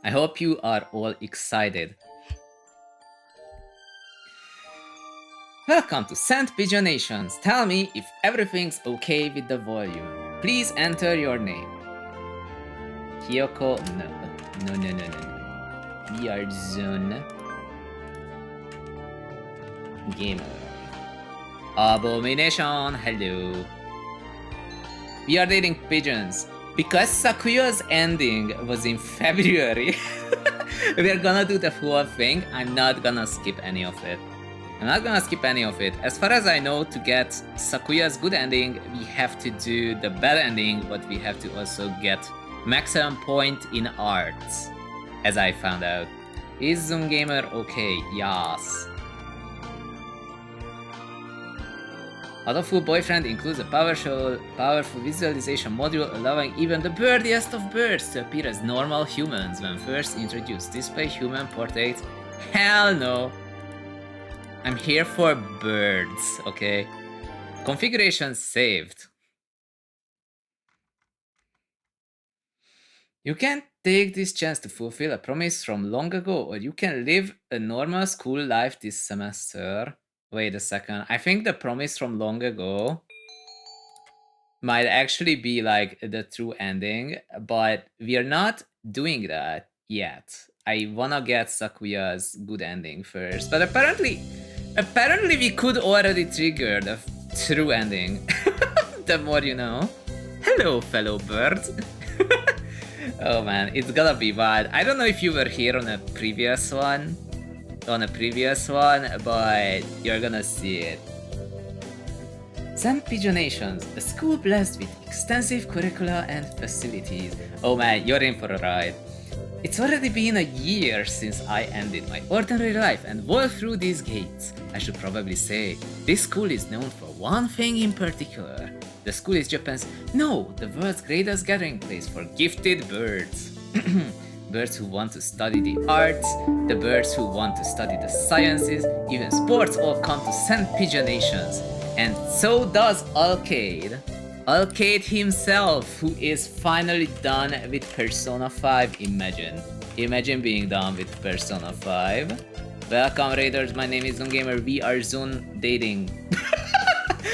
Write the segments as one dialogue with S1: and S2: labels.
S1: I hope you are all excited. Welcome to St. Pigeonations. Tell me if everything's okay with the volume. Please enter your name. Kyoko, no. No. We are zhunGamer. Abomination, hello. We are dating pigeons. Because Sakuya's ending was in February, we're gonna do the full thing. I'm not gonna skip any of it. As far as I know, to get Sakuya's good ending, we have to do the bad ending, but we have to also get maximum point in arts, as I found out. Is zhunGamer okay? Yes. HATOFUL boyfriend includes a powerful visualization module allowing even the birdiest of birds to appear as normal humans when first introduced. Display human portraits? Hell no! I'm here for birds, okay? Configuration saved. You can take this chance to fulfill a promise from long ago, or you can live a normal school life this semester. Wait a second, I think the promise from long ago might actually be like the true ending, but we are not doing that yet. I wanna get Sakuya's good ending first, but apparently we could already trigger the true ending. The more you know. Hello, fellow birds. Oh man, it's gonna be bad. I don't know if you were here on a previous one, but you're gonna see it. St. Pigeonations, a school blessed with extensive curricula and facilities. Oh man, you're in for a ride. It's already been a year since I ended my ordinary life and walked through these gates. I should probably say, this school is known for one thing in particular. The school is Japan's, no, the world's greatest gathering place for gifted birds. Birds who want to study the arts, the birds who want to study the sciences, even sports all come to St. Pigeonations. And so does Arcade. Arcade himself, who is finally done with Persona 5, Imagine being done with Persona 5. Welcome Raiders, my name is zhunGamer, we are zhun dating.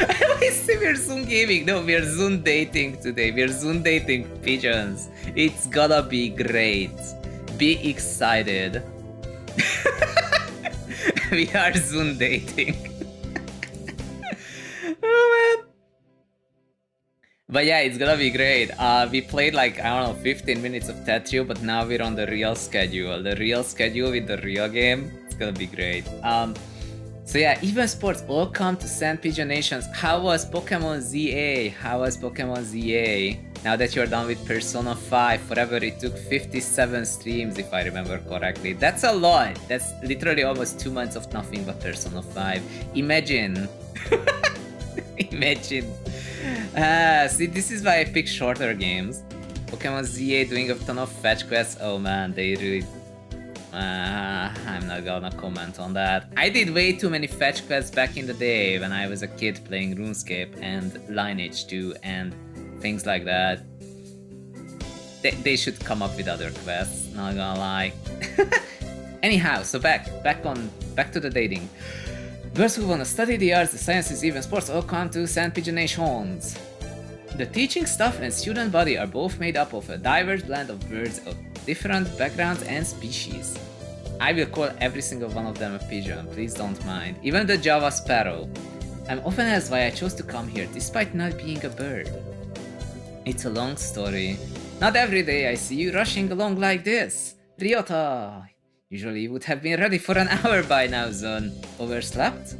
S1: I always say we're zhun gaming, no, we're zhun dating today, we're zhun dating pigeons. It's gonna be great. Be excited. We are zhun dating. Oh man. But yeah, it's gonna be great. We played like, I don't know, 15 minutes of Tetrio, but now we're on the real schedule. The real schedule with the real game. It's gonna be great. So yeah, even sports all come to St. Pigeonations. How was Pokemon ZA? Now that you're done with Persona 5, forever it took 57 streams if I remember correctly. That's a lot. That's literally almost 2 months of nothing but Persona 5. Imagine. Imagine. See, this is why I pick shorter games. Pokemon ZA doing a ton of fetch quests. Oh man, they really... I'm not gonna comment on that. I did way too many fetch quests back in the day when I was a kid playing RuneScape and Lineage 2 and things like that. They should come up with other quests, not gonna lie. Anyhow, so back to the dating. Birds who want to study the arts, the sciences, even sports all come to St. Pigeonations. The teaching staff and student body are both made up of a diverse blend of birds of different backgrounds and species. I will call every single one of them a pigeon, please don't mind. Even the Java sparrow. I'm often asked why I chose to come here despite not being a bird. It's a long story. Not every day I see you rushing along like this. Ryota! Usually you would have been ready for an hour by now, Zon. Overslept?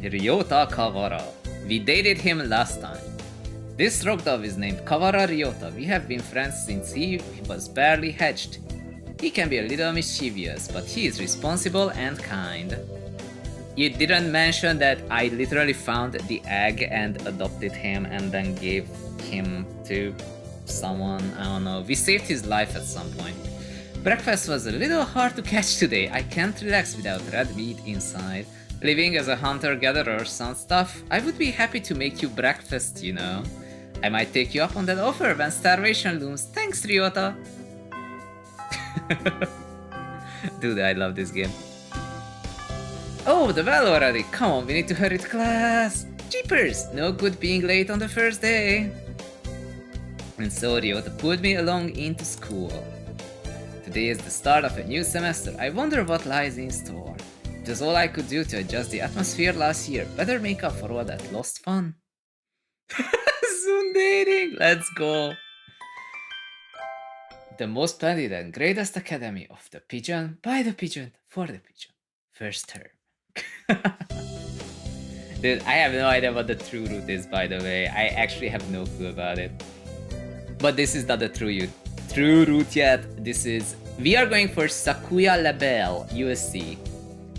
S1: Ryota Kawara. We dated him last time. This rock dove is named Kawara Ryota. We have been friends since he was barely hatched. He can be a little mischievous, but he is responsible and kind. You didn't mention that I literally found the egg and adopted him and then gave him to someone, I don't know. We saved his life at some point. Breakfast was a little hard to catch today. I can't relax without red meat inside. Living as a hunter-gatherer sounds tough. I would be happy to make you breakfast, you know. I might take you up on that offer when starvation looms. Thanks, Ryota! Dude, I love this game. Oh, the bell already! Come on, we need to hurry to class! Jeepers! No good being late on the first day! And so Ryota pulled me along into school. Today is the start of a new semester. I wonder what lies in store. It was all I could do to adjust the atmosphere last year. Better make up for all that lost fun. Soon dating! Let's go! The most splendid and greatest academy of the pigeon, by the pigeon, for the pigeon. First term. Dude, I have no idea what the true route is, by the way. I actually have no clue about it. But this is not the true route yet. This is... We are going for Sakuya Label, USC.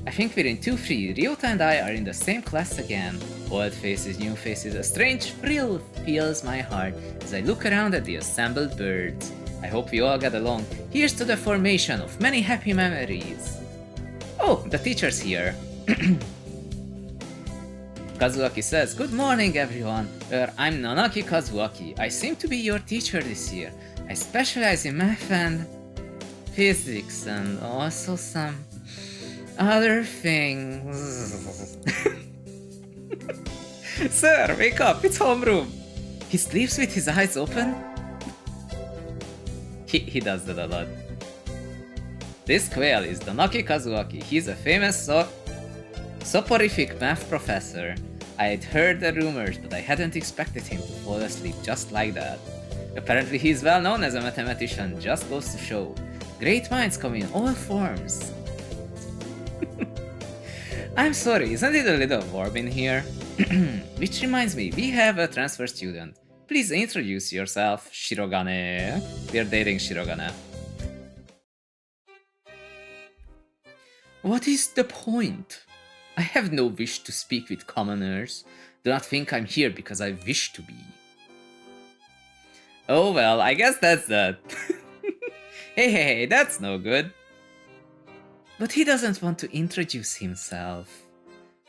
S1: I think we're in 2-3. Ryota and I are in the same class again. Old faces, new faces. A strange thrill fills my heart as I look around at the assembled birds. I hope we all get along. Here's to the formation of many happy memories. Oh, the teacher's here. Kazuaki says, "Good morning, everyone. I'm Nanaki Kazuaki. I seem to be your teacher this year. I specialize in math and physics and also some other things." Sir, wake up, it's homeroom. He sleeps with his eyes open? He does that a lot. This quail is Nanaki Kazuaki. He's a famous soporific math professor. I had heard the rumors, but I hadn't expected him to fall asleep just like that. Apparently he's well known as a mathematician, just goes to show. Great minds come in all forms. I'm sorry, isn't it a little warm in here? Which reminds me, we have a transfer student. Please introduce yourself, Shirogane. We're dating Shirogane. What is the point? I have no wish to speak with commoners. Do not think I'm here because I wish to be. Oh well, I guess that's that. Hey, that's no good. But he doesn't want to introduce himself.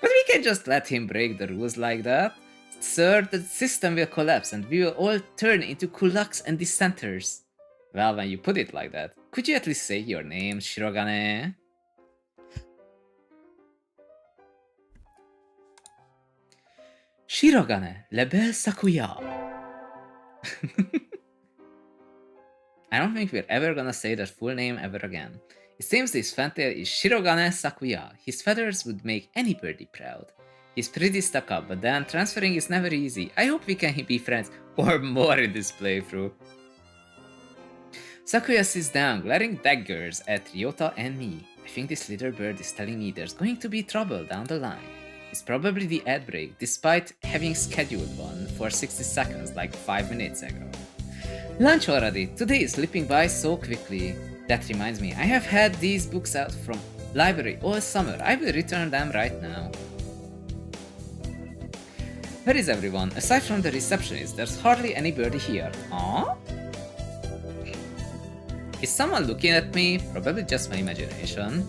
S1: But we can just let him break the rules like that. Sir, the system will collapse and we will all turn into kulaks and dissenters. Well, when you put it like that, could you at least say your name, Shirogane? Shirogane, la belle Sakuya. I don't think we're ever gonna say that full name ever again. It seems this fantail is Shirogane Sakuya. His feathers would make any birdie proud. He's pretty stuck up, but then transferring is never easy. I hope we can be friends or more in this playthrough. Sakuya sits down, glaring daggers at Ryota and me. I think this little bird is telling me there's going to be trouble down the line. It's probably the ad break, despite having scheduled one for 60 seconds like 5 minutes ago. Lunch already! Today is slipping by so quickly. That reminds me, I have had these books out from library all summer. I will return them right now. Where is everyone? Aside from the receptionist, there's hardly anybody here. Aww? Is someone looking at me? Probably just my imagination.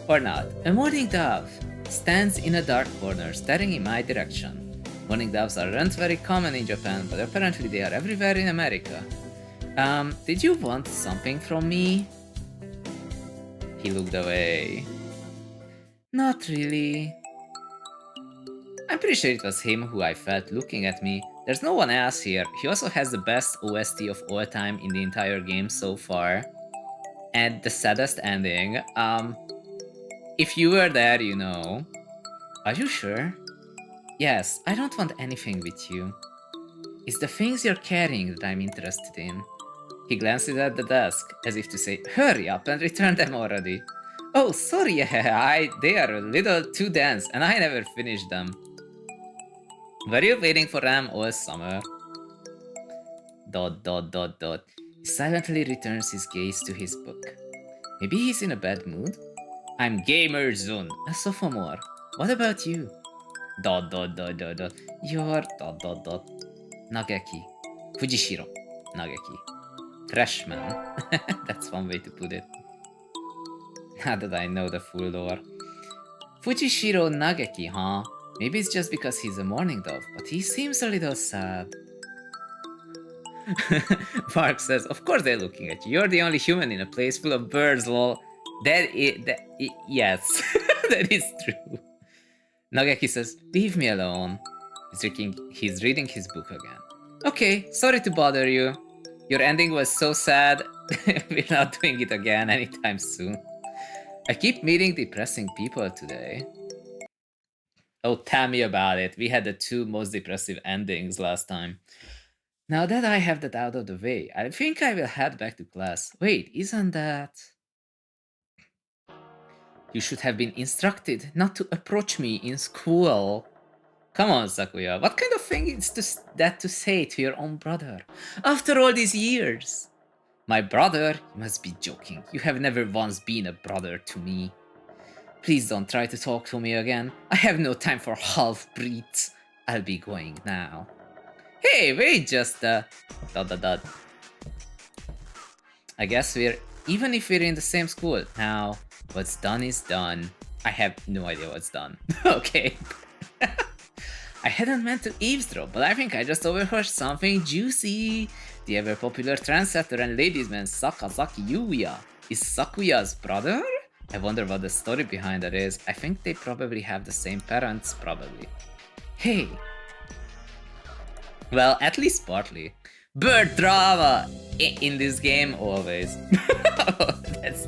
S1: Or not. A mourning dove stands in a dark corner, staring in my direction. Mourning doves aren't very common in Japan, but apparently they are everywhere in America. Did you want something from me? He looked away. Not really. I'm pretty sure it was him who I felt looking at me. There's no one else here. He also has the best OST of all time in the entire game so far. And the saddest ending. If you were there, you know. Are you sure? Yes, I don't want anything with you. It's the things you're carrying that I'm interested in. He glances at the desk, as if to say, hurry up and return them already. Oh, sorry, they are a little too dense and I never finished them. Were you waiting for them all summer? ... He silently returns his gaze to his book. Maybe he's in a bad mood? I'm Gamer Zun, a sophomore. What about you? ... You're ... Nageki. Fujishiro. Nageki. Freshman. That's one way to put it. Now that I know the full lore. Fujishiro Nageki, huh? Maybe it's just because he's a mourning dove, but he seems a little sad. Mark says, of course they're looking at you. You're the only human in a place full of birds, lol. Yes, that is true. Nageki says, leave me alone. He's reading his book again. Okay, sorry to bother you. Your ending was so sad. We're not doing it again anytime soon. I keep meeting depressing people today. Oh, tell me about it. We had the two most depressive endings last time. Now that I have that out of the way, I think I will head back to class. Wait, isn't that... You should have been instructed not to approach me in school. Come on, Sakuya, what kind of thing is that to say to your own brother? After all these years? My brother? You must be joking. You have never once been a brother to me. Please don't try to talk to me again. I have no time for half-breeds. I'll be going now. Hey, wait just I guess even if we're in the same school. Now, what's done is done. I have no idea what's done. Okay. I hadn't meant to eavesdrop, but I think I just overheard something juicy. The ever-popular trendsetter and ladies man Sakazaki Yuya is Sakuya's brother? I wonder what the story behind that is. I think they probably have the same parents, probably. Hey. Well, at least partly. Bird drama in this game, always.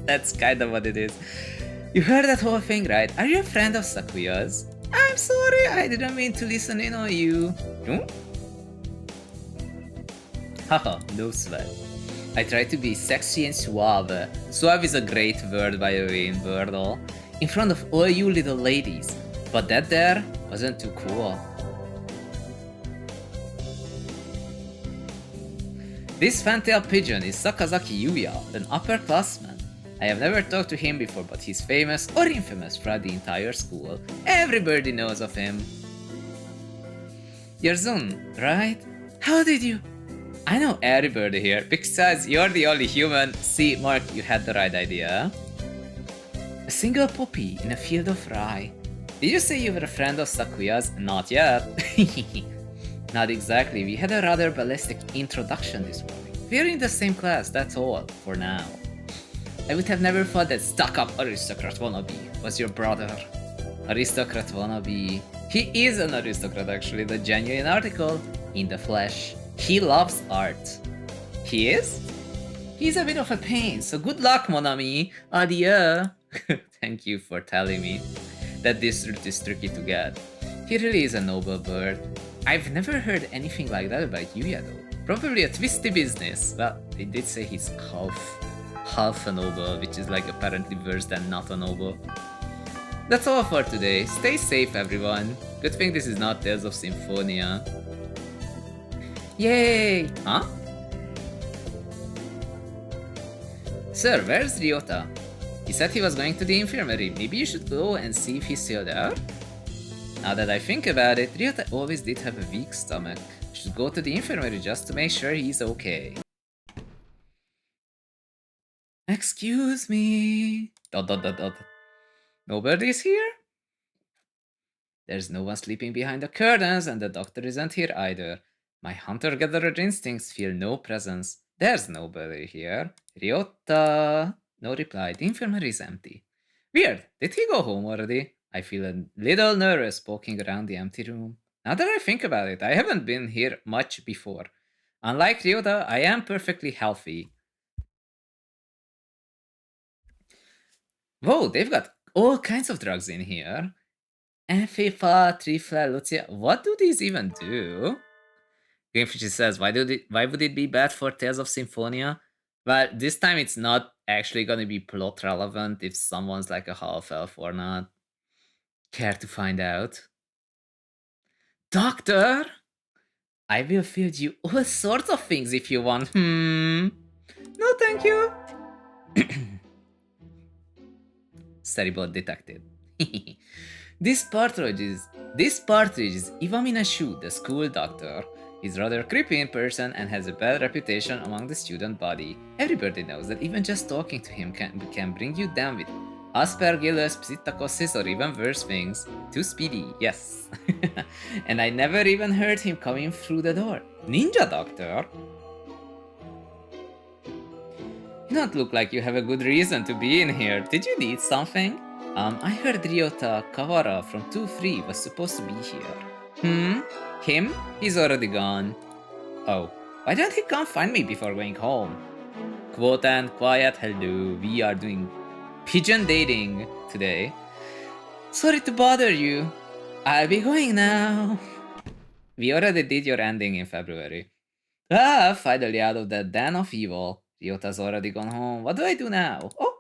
S1: That's kind of what it is. You heard that whole thing, right? Are you a friend of Sakuya's? I'm sorry, I didn't mean to listen in on you. Haha, no sweat. I try to be sexy and suave. Suave is a great word, by the way, in Wordle. In front of all you little ladies. But that there wasn't too cool. This fantail pigeon is Sakazaki Yuya, an upperclassman. I have never talked to him before, but he's famous or infamous throughout the entire school. Everybody knows of him. You're Zun, right? How did you? I know everybody here, because you're the only human. See, Mark, you had the right idea. A single poppy in a field of rye. Did you say you were a friend of Sakuya's? Not yet. Not exactly, we had a rather ballistic introduction this morning. We're in the same class, that's all, for now. I would have never thought that stuck-up aristocrat wannabe was your brother. Aristocrat wannabe. He is an aristocrat actually, the genuine article, in the flesh. He loves art. He is? He's a bit of a pain, so good luck, mon ami. Adieu. Thank you for telling me that this route is tricky to get. He really is a noble bird. I've never heard anything like that about Yuya though. Probably a twisty business. Well, they did say he's half a noble, which is like apparently worse than not a noble. That's all for today. Stay safe, everyone. Good thing this is not Tales of Symphonia. Yay! Huh? Sir, where's Ryota? He said he was going to the infirmary. Maybe you should go and see if he's still there? Now that I think about it, Ryota always did have a weak stomach. You should go to the infirmary just to make sure he's okay. Excuse me. ... Nobody's here? There's no one sleeping behind the curtains, and the doctor isn't here either. My hunter-gatherer instincts feel no presence. There's nobody here. Ryota. No reply. The infirmary is empty. Weird. Did he go home already? I feel a little nervous walking around the empty room. Now that I think about it, I haven't been here much before. Unlike Ryota, I am perfectly healthy. Whoa, they've got all kinds of drugs in here. Amphifa, Triflalutia. What do these even do? Gamefish says, why would it be bad for Tales of Symphonia? Well, this time it's not actually gonna be plot relevant if someone's like a half-elf or not. Care to find out? Doctor? I will feed you all sorts of things if you want. No, thank you. Storybot detected. This partridge is Iwamina Shu, the school doctor. He's rather creepy in person and has a bad reputation among the student body. Everybody knows that even just talking to him can bring you down with aspergillus, psittacosis, or even worse things. Too speedy, yes. And I never even heard him coming through the door. Ninja doctor? You don't look like you have a good reason to be in here. Did you need something? I heard Ryota Kawara from 2-3 was supposed to be here. Him? He's already gone. Oh, why don't he come find me before going home? Quote and quiet hello, we are doing pigeon dating today. Sorry to bother you. I'll be going now. We already did your ending in February. Finally out of that den of evil. Ryota's already gone home. What do I do now? Oh,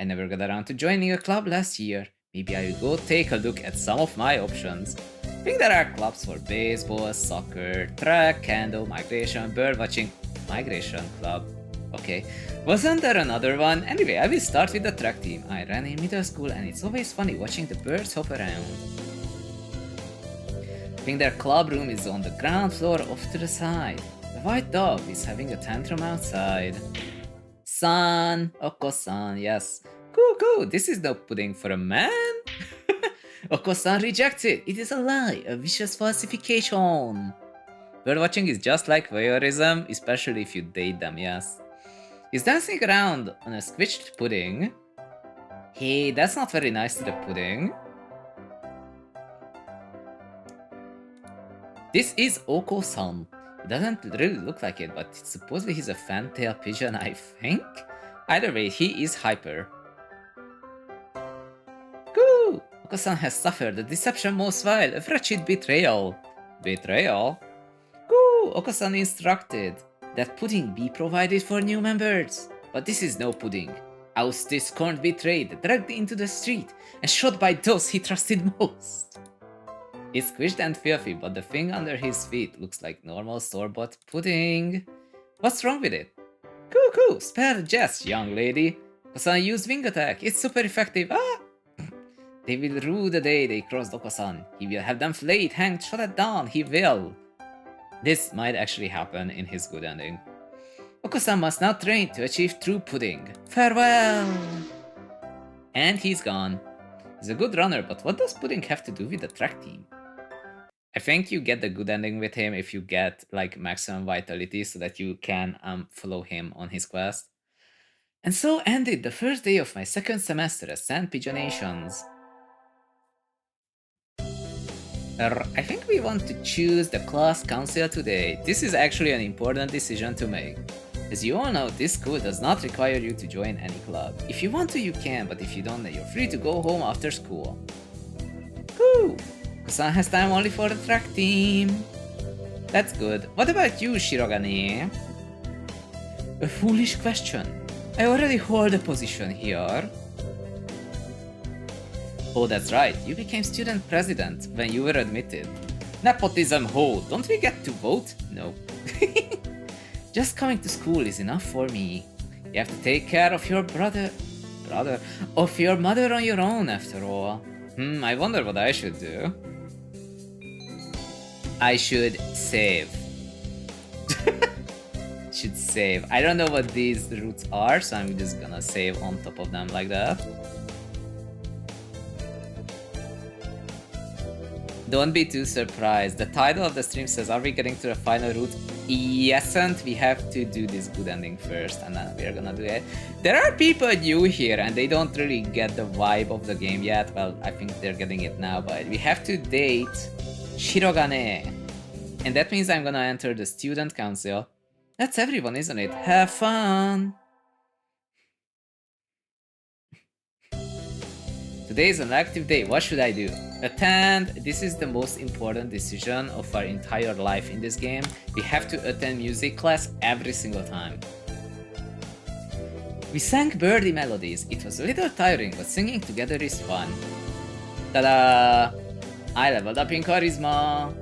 S1: I never got around to joining a club last year. Maybe I will go take a look at some of my options. I think there are clubs for baseball, soccer, track, candle, migration, birdwatching. Migration club. Okay. Wasn't there another one? Anyway, I will start with the track team. I ran in middle school and it's always funny watching the birds hop around. I think their club room is on the ground floor off to the side. The white dog is having a tantrum outside. San, Oko-san, yes. Cool, this is no pudding for a man. Oko-san rejects it. It is a lie, a vicious falsification. Birdwatching is just like voyeurism, especially if you date them, yes. He's dancing around on a squished pudding. Hey, that's not very nice to the pudding. This is Oko-san. It doesn't really look like it, but supposedly he's a fantail pigeon, I think? Either way, he is hyper. Cool! Oko-san has suffered a deception most vile, a wretched betrayal. Betrayal? Cool! Oko-san instructed that pudding be provided for new members. But this is no pudding. Ousted, scorned, betrayed, dragged into the street, and shot by those he trusted most. It's squished and filthy, but the thing under his feet looks like normal store-bought pudding. What's wrong with it? Cool, spare the jest, young lady. Oko-san used wing attack, it's super effective, They will rue the day they crossed Oko-san. He will have them flayed, hanged, shot at dawn, he will. This might actually happen in his good ending. Oko-san must now train to achieve true pudding. Farewell! And he's gone. He's a good runner, but what does pudding have to do with the track team? I think you get the good ending with him if you get like maximum vitality so that you can follow him on his quest. And so ended the first day of my second semester at Sand Pigeonations. I think we want to choose the class council today. This is actually an important decision to make. As you all know, this school does not require you to join any club. If you want to, you can, but if you don't, then you're free to go home after school. Cool! Oko-san has time only for the track team. That's good. What about you, Shirogane? A foolish question. I already hold a position here. Oh, that's right. You became student president when you were admitted. Nepotism ho! Don't we get to vote? No. Just coming to school is enough for me. You have to take care of your of your mother on your own after all. I wonder what I should do. I should save. Should save. I don't know what these routes are, so I'm just gonna save on top of them like that. Don't be too surprised. The title of the stream says, are we getting to the final route? Yesn't. We have to do this good ending first, and then we're gonna do it. There are people new here, and they don't really get the vibe of the game yet. Well, I think they're getting it now, but we have to date Shirogane. And that means I'm gonna enter the student council. That's everyone, isn't it? Have fun! Today is an active day. What should I do? Attend. This is the most important decision of our entire life in this game. We have to attend music class every single time. We sang birdie melodies. It was a little tiring, but singing together is fun. Ta-da! I leveled up in charisma.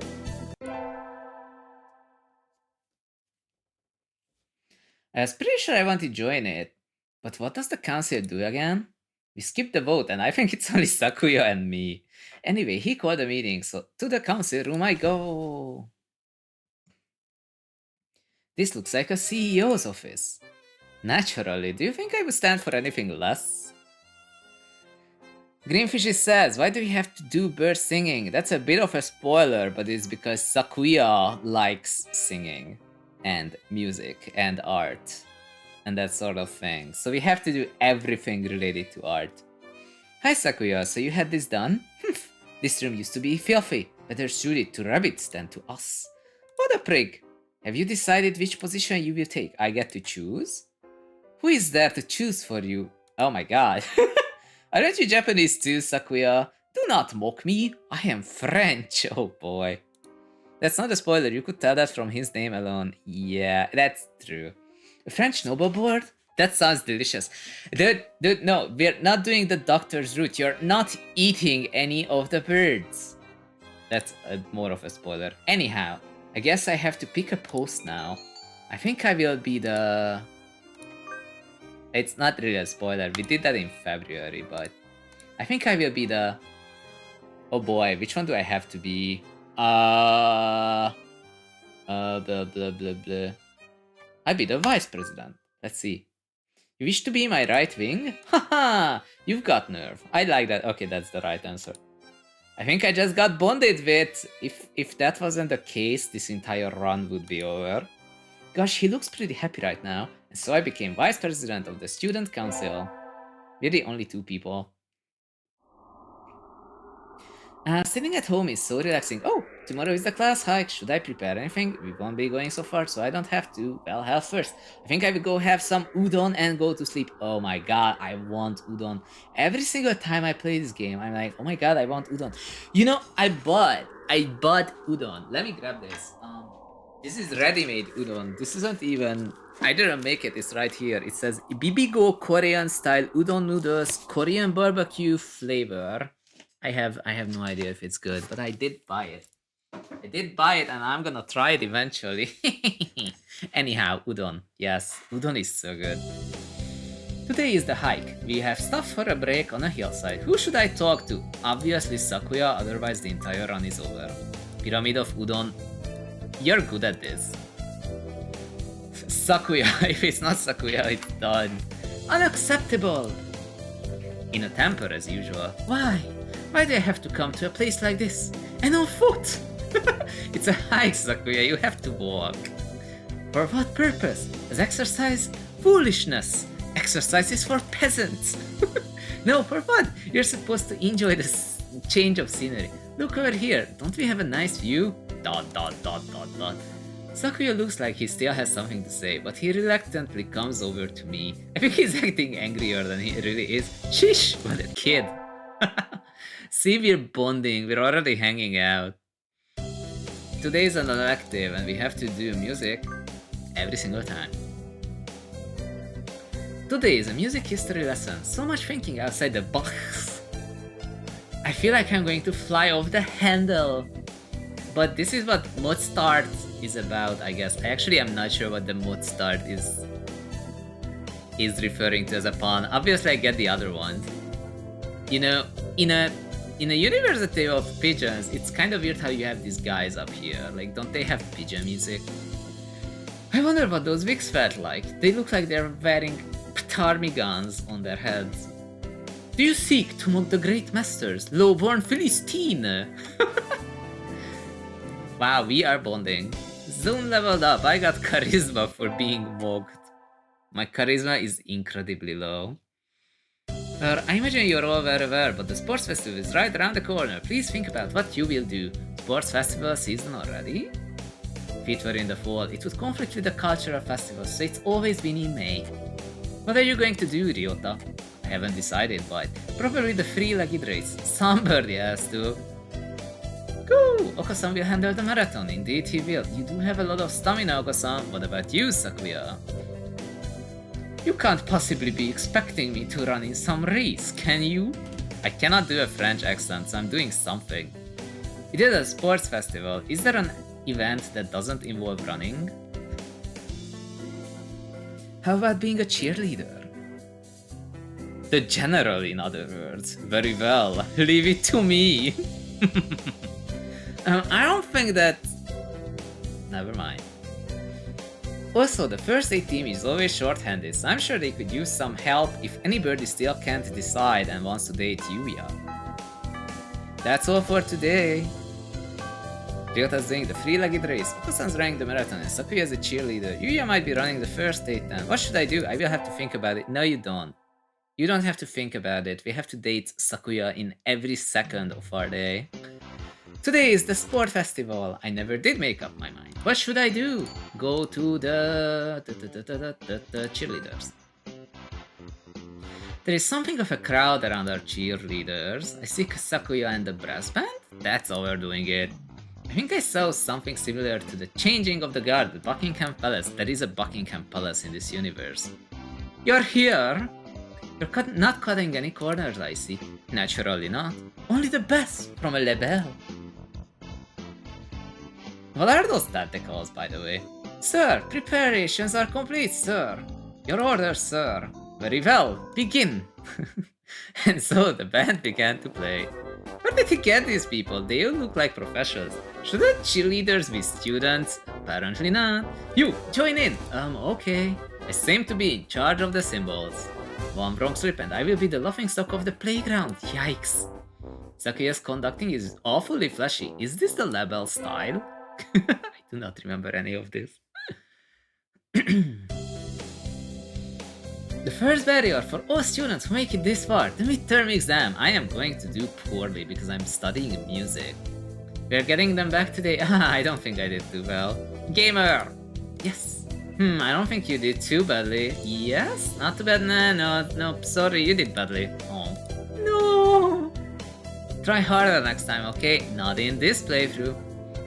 S1: I was pretty sure I want to join it. But what does the council do again? We skipped the vote, and I think it's only Sakuya and me. Anyway, he called a meeting, so to the council room I go. This looks like a CEO's office. Naturally, do you think I would stand for anything less? Greenfishy says, why do we have to do bird singing? That's a bit of a spoiler, but it's because Sakuya likes singing and music and art. and that sort of thing. So we have to do everything related to art. Hi Sakuya, so you had this done? This room used to be filthy. Better suited to rabbits than to us. What a prig! Have you decided which position you will take? I get to choose? Who is there to choose for you? Oh my god. Aren't you Japanese too, Sakuya? Do not mock me. I am French. Oh boy. That's not a spoiler. You could tell that from his name alone. Yeah, that's true. A French noble bird? That sounds delicious. Dude, no, we're not doing the doctor's route. You're not eating any of the birds. That's more of a spoiler. Anyhow, I guess I have to pick a post now. I think I will be the... It's not really a spoiler. We did that in February, but... I think I will be the... Oh boy, which one do I have to be? Blah, blah, blah, blah. I'll be the vice president. Let's see. You wish to be my right wing? Haha! You've got nerve. I like that. Okay, that's the right answer. I think I just got bonded with. If that wasn't the case, this entire run would be over. Gosh, he looks pretty happy right now. And so I became vice president of the student council. We're the only two people. Sitting at home is so relaxing. Oh, tomorrow is the class hike. Should I prepare anything? We won't be going so far, so I don't have to. Well, health first. I think I will go have some udon and go to sleep. Oh my god, I want udon. Every single time I play this game, I'm like, oh my god, I want udon. You know, I bought udon. Let me grab this. This is ready-made udon. This isn't even... I didn't make it. It's right here. It says Bibigo Korean style udon noodles, Korean barbecue flavor. I have no idea if it's good, but I did buy it. I did buy it and I'm gonna try it eventually. Anyhow, udon. Yes, udon is so good. Today is the hike. We have stopped for a break on a hillside. Who should I talk to? Obviously Sakuya, otherwise the entire run is over. Pyramid of udon. You're good at this. Sakuya. If it's not Sakuya, it's done. Unacceptable! In a temper as usual. Why? Why do I have to come to a place like this? And on foot! It's a hike, Sakuya, you have to walk. For what purpose? As exercise? Foolishness! Exercise is for peasants! No, for what? You're supposed to enjoy the change of scenery. Look over here, don't we have a nice view? ... Sakuya looks like he still has something to say, but he reluctantly comes over to me. I think he's acting angrier than he really is. Sheesh, what a kid! See, we're bonding, we're already hanging out. Today is an elective and we have to do music every single time. Today is a music history lesson, so much thinking outside the box. I feel like I'm going to fly off the handle. But this is what mod start is about, I guess. I actually am not sure what the mod start is referring to as a pun. Obviously I get the other ones. You know, in a university of pigeons, it's kind of weird how you have these guys up here. Like, don't they have pigeon music? I wonder what those wigs felt like. They look like they're wearing ptarmigans on their heads. Do you seek to mock the great masters, low-born Philistine? Wow, we are bonding. Zone leveled up. I got charisma for being mocked. My charisma is incredibly low. I imagine you're all very aware, but the sports festival is right around the corner. Please think about what you will do. Sports festival season already? If it were in the fall, it would conflict with the cultural festival, so it's always been in May. What are you going to do, Ryota? I haven't decided, but probably the three-legged race. Somebody has to. Go! Okasan will handle the marathon. Indeed he will. You do have a lot of stamina, Okasan. What about you, Sakuya? You can't possibly be expecting me to run in some race, can you? I cannot do a French accent, so I'm doing something. It is a sports festival. Is there an event that doesn't involve running? How about being a cheerleader? The general, in other words. Very well. Leave it to me. I don't think that... Never mind. Also, the first aid team is always short-handed, so I'm sure they could use some help if anybody still can't decide and wants to date Yuya. That's all for today. Ryota's doing the three-legged race, Oko-san's running the marathon, and Sakuya is a cheerleader. Yuya might be running the first 8-10. What should I do? I will have to think about it. No, you don't. You don't have to think about it. We have to date Sakuya in every second of our day. Today is the sport festival. I never did make up my mind. What should I do? Go to the cheerleaders. There is something of a crowd around our cheerleaders. I see Sakuya and the brass band? That's overdoing it. I think I saw something similar to the changing of the guard at Buckingham Palace. There is a Buckingham Palace in this universe. You're here? You're not cutting any corners, I see. Naturally not. Only the best from a label. What are those tentacles, by the way? Sir, preparations are complete, sir. Your orders, sir. Very well, begin. And so the band began to play. Where did he get these people? They all look like professionals. Shouldn't cheerleaders be students? Apparently not. You, join in. Okay. I seem to be in charge of the symbols. One wrong slip and I will be the laughingstock of the playground. Yikes. Sakuya's conducting is awfully flashy. Is this the label style? I do not remember any of this. The first barrier for all students who make it this far, the midterm exam. I am going to do poorly because I'm studying music. We are getting them back today. I don't think I did too well. Gamer! Yes. I don't think you did too badly. Yes? Not too bad? No, sorry, you did badly. Oh. No! Try harder next time, okay? Not in this playthrough.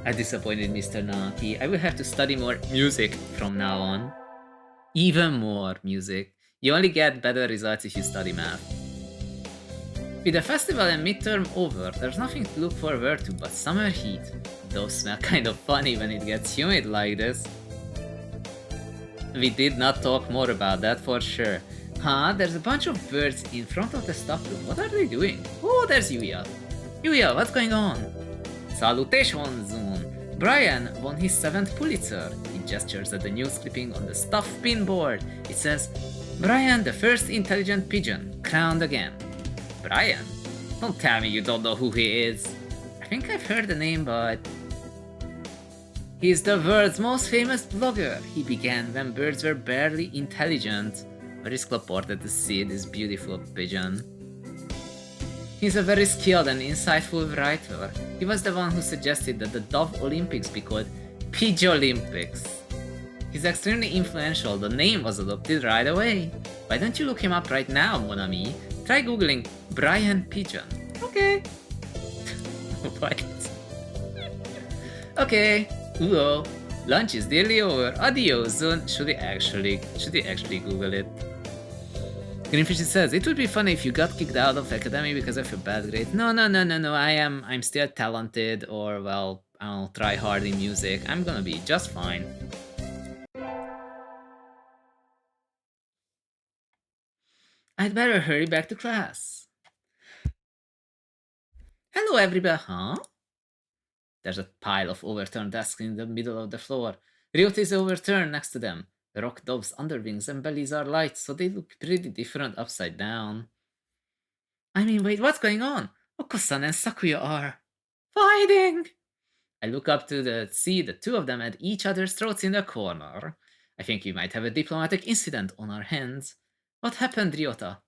S1: I disappointed Mr. Naki. I will have to study more music from now on. Even more music. You only get better results if you study math. With the festival and midterm over, there's nothing to look forward to but summer heat. Those smell kind of funny when it gets humid like this. We did not talk more about that for sure. Huh? There's a bunch of birds in front of the staff room. What are they doing? Oh, there's Yuya. Yuya, what's going on? Salutations, Zoon. Brian won his 7th Pulitzer. He gestures at the news clipping on the staff pinboard. It says, Brian, the first intelligent pigeon, crowned again. Brian? Don't tell me you don't know who he is. I think I've heard the name, but... He's the world's most famous blogger. He began when birds were barely intelligent. Very reported to see this beautiful pigeon. He's a very skilled and insightful writer. He was the one who suggested that the Dove Olympics be called Pidgeolympics. He's extremely influential. The name was adopted right away. Why don't you look him up right now, mon ami? Try googling Brian Pigeon. Okay. What? Okay. Uo. Lunch is nearly over. Adios, Zun. Should we actually Google it? Greenfish says, it would be funny if you got kicked out of academy because of your bad grades. No. I'm still talented, or well, I'll try hard in music. I'm gonna be just fine. I'd better hurry back to class. Hello, everybody. Huh? There's a pile of overturned desks in the middle of the floor. Ryota is overturned next to them. The rock dove's underwings and bellies are light, so they look pretty different upside down. I mean, wait, what's going on? Oko-san and Sakuya are fighting! I look up to see the two of them at each other's throats in the corner. I think we might have a diplomatic incident on our hands. What happened, Ryota?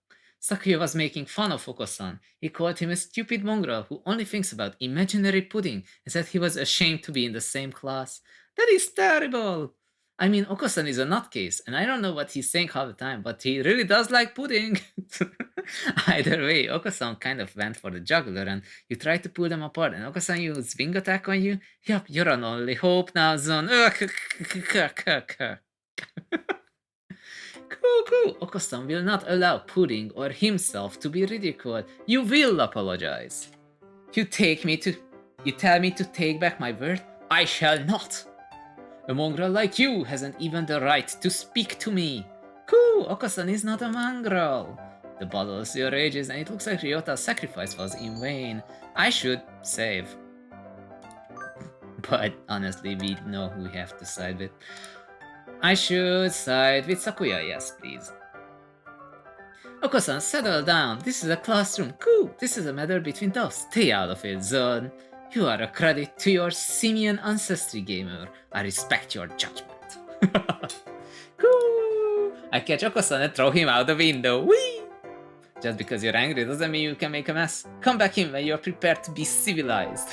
S1: Sakuya was making fun of Oko-san. He called him a stupid mongrel who only thinks about imaginary pudding and said he was ashamed to be in the same class. That is terrible! I mean, Oko-san is a nutcase, and I don't know what he's saying half the time, but he really does like pudding. Either way, Oko-san kind of went for the jugular, and you tried to pull them apart, and Oko-san used wing attack on you? Yup, you're an only hope now, Zon. Cool. Oko-san will not allow pudding or himself to be ridiculed. You will apologize. You tell me to take back my word? I shall not. A mongrel like you hasn't even the right to speak to me. Cool, Oko-san is not a mongrel. The bottles your ages, and it looks like Ryota's sacrifice was in vain. I should save. But honestly, we know who we have to side with. I should side with Sakuya, yes, please. Oko-san, settle down. This is a classroom. Cool. This is a matter between us. Stay out of it, Zone. You are a credit to your simian ancestry, gamer. I respect your judgment. I catch Okosan and throw him out the window. Whee! Just because you're angry doesn't mean you can make a mess. Come back in when you're prepared to be civilized.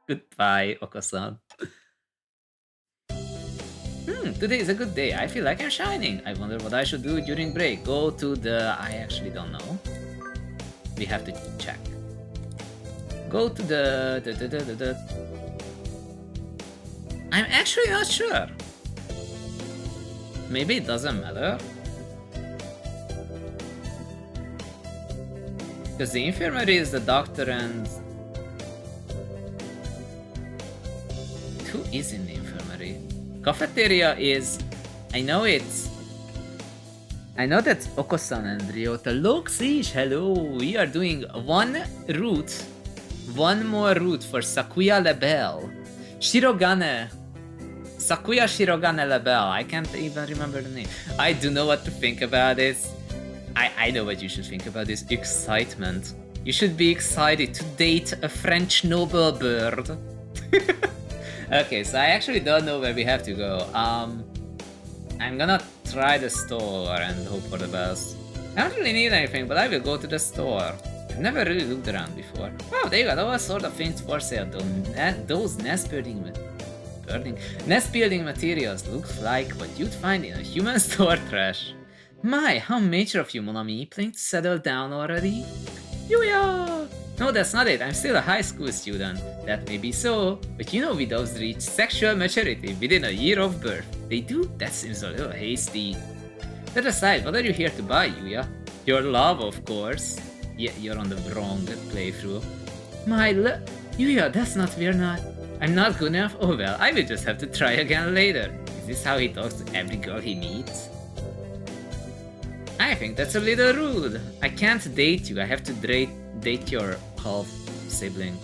S1: Goodbye, Okosan. Today is a good day. I feel like I'm shining. I wonder what I should do during break. Go to the... I actually don't know. We have to check. Go to the... I'm actually not sure. Maybe it doesn't matter. Because the infirmary is the doctor and... Who is in the infirmary? Cafeteria is... I know it's... I know that's Okosan and Ryota. Look, Siege, hello! We are doing one route. One more route for Sakuya Lebel. Shirogane. Sakuya Shirogane Lebel. I can't even remember the name. I do know what to think about this. I know what you should think about this. Excitement. You should be excited to date a French noble bird. Okay, so I actually don't know where we have to go. I'm gonna try the store and hope for the best. I don't really need anything, but I will go to the store. I've never really looked around before. Wow, they got all sort of things for sale. Those nest building materials look like what you'd find in a human store trash. My, how mature of you, mon ami. Planning to settle down already? Yuya! No, that's not it. I'm still a high school student. That may be so, but you know widows reach sexual maturity within a year of birth. They do? That seems a little hasty. That aside, what are you here to buy, Yuya? Your love, of course. Yeah, you're on the wrong playthrough. Yuya, that's not we're not. I'm not good enough? Oh well, I will just have to try again later. Is this how he talks to every girl he meets? I think that's a little rude. I can't date you. I have to date your half sibling.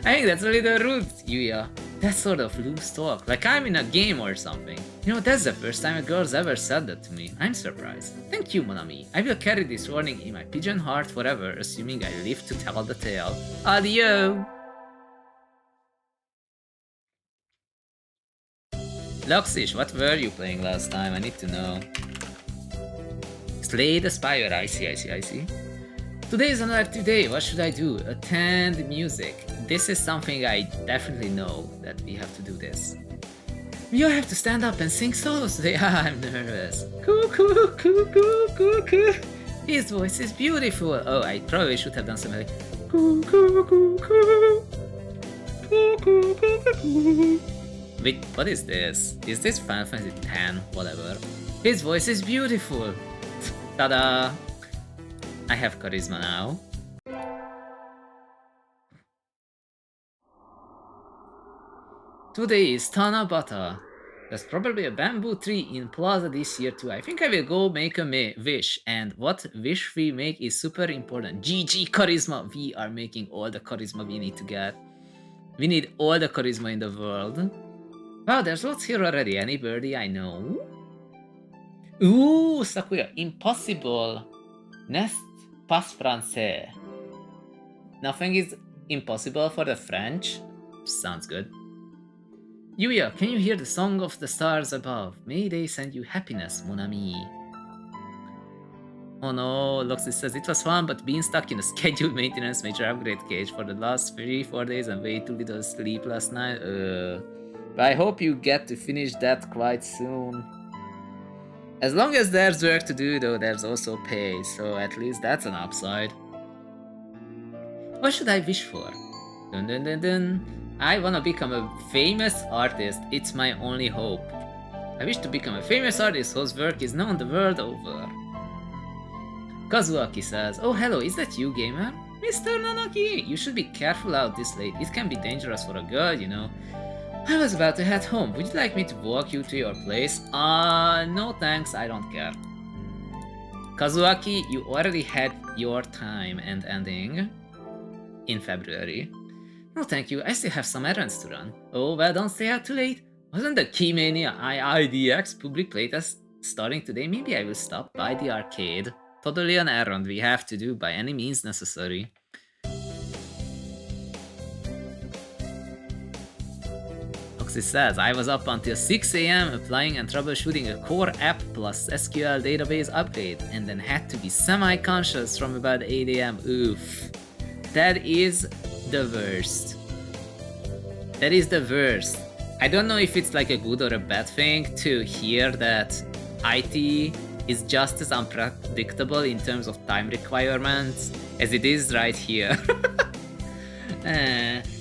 S1: I think that's a little rude, Yuya. That's sort of loose talk, like I'm in a game or something. You know, that's the first time a girl's ever said that to me. I'm surprised. Thank you, mon ami. I will carry this warning in my pigeon heart forever, assuming I live to tell the tale. Adieu! Luxish, what were you playing last time? I need to know. Slay the Spire, I see. Today is an active day, what should I do? Attend music. This is something I definitely know, that we have to do this. You have to stand up and sing solos today. I'm nervous. Coo. His voice is beautiful. Oh, I probably should have done something like coo. Wait, what is this? Is this Final Fantasy X? Whatever. His voice is beautiful. Ta-da! I have charisma now. Today is Tanabata. There's probably a bamboo tree in Plaza this year too. I think I will go make a wish. And what wish we make is super important. GG charisma. We are making all the charisma we need to get. We need all the charisma in the world. Wow, there's lots here already. Any birdie I know? Ooh, Sakuya. Impossible. N'est pas français. Nothing is impossible for the French. Sounds good. Yuya, can you hear the song of the stars above? May they send you happiness, mon ami. Oh no, Loxy says it was fun, but being stuck in a scheduled maintenance major upgrade cage for the last 3-4 days and way too little sleep last night. But I hope you get to finish that quite soon. As long as there's work to do though, there's also pay, so at least that's an upside. What should I wish for? Dun dun dun dun. I wanna become a famous artist, it's my only hope. I wish to become a famous artist whose work is known the world over. Kazuaki says, oh hello, is that you, gamer? Mr. Nanaki, you should be careful out this late, it can be dangerous for a girl, you know. I was about to head home, would you like me to walk you to your place? No thanks, I don't care. Kazuaki, you already had your time and ending in February. No thank you, I still have some errands to run. Oh well, don't stay out too late. Wasn't the Keymania IIDX public playtest starting today? Maybe I will stop by the arcade. Totally an errand we have to do by any means necessary. Loxy says, I was up until 6 a.m. applying and troubleshooting a core app plus SQL database upgrade, and then had to be semi-conscious from about 8 a.m. Oof. That is the worst. That is the worst. I don't know if it's like a good or a bad thing to hear that IT is just as unpredictable in terms of time requirements as it is right here.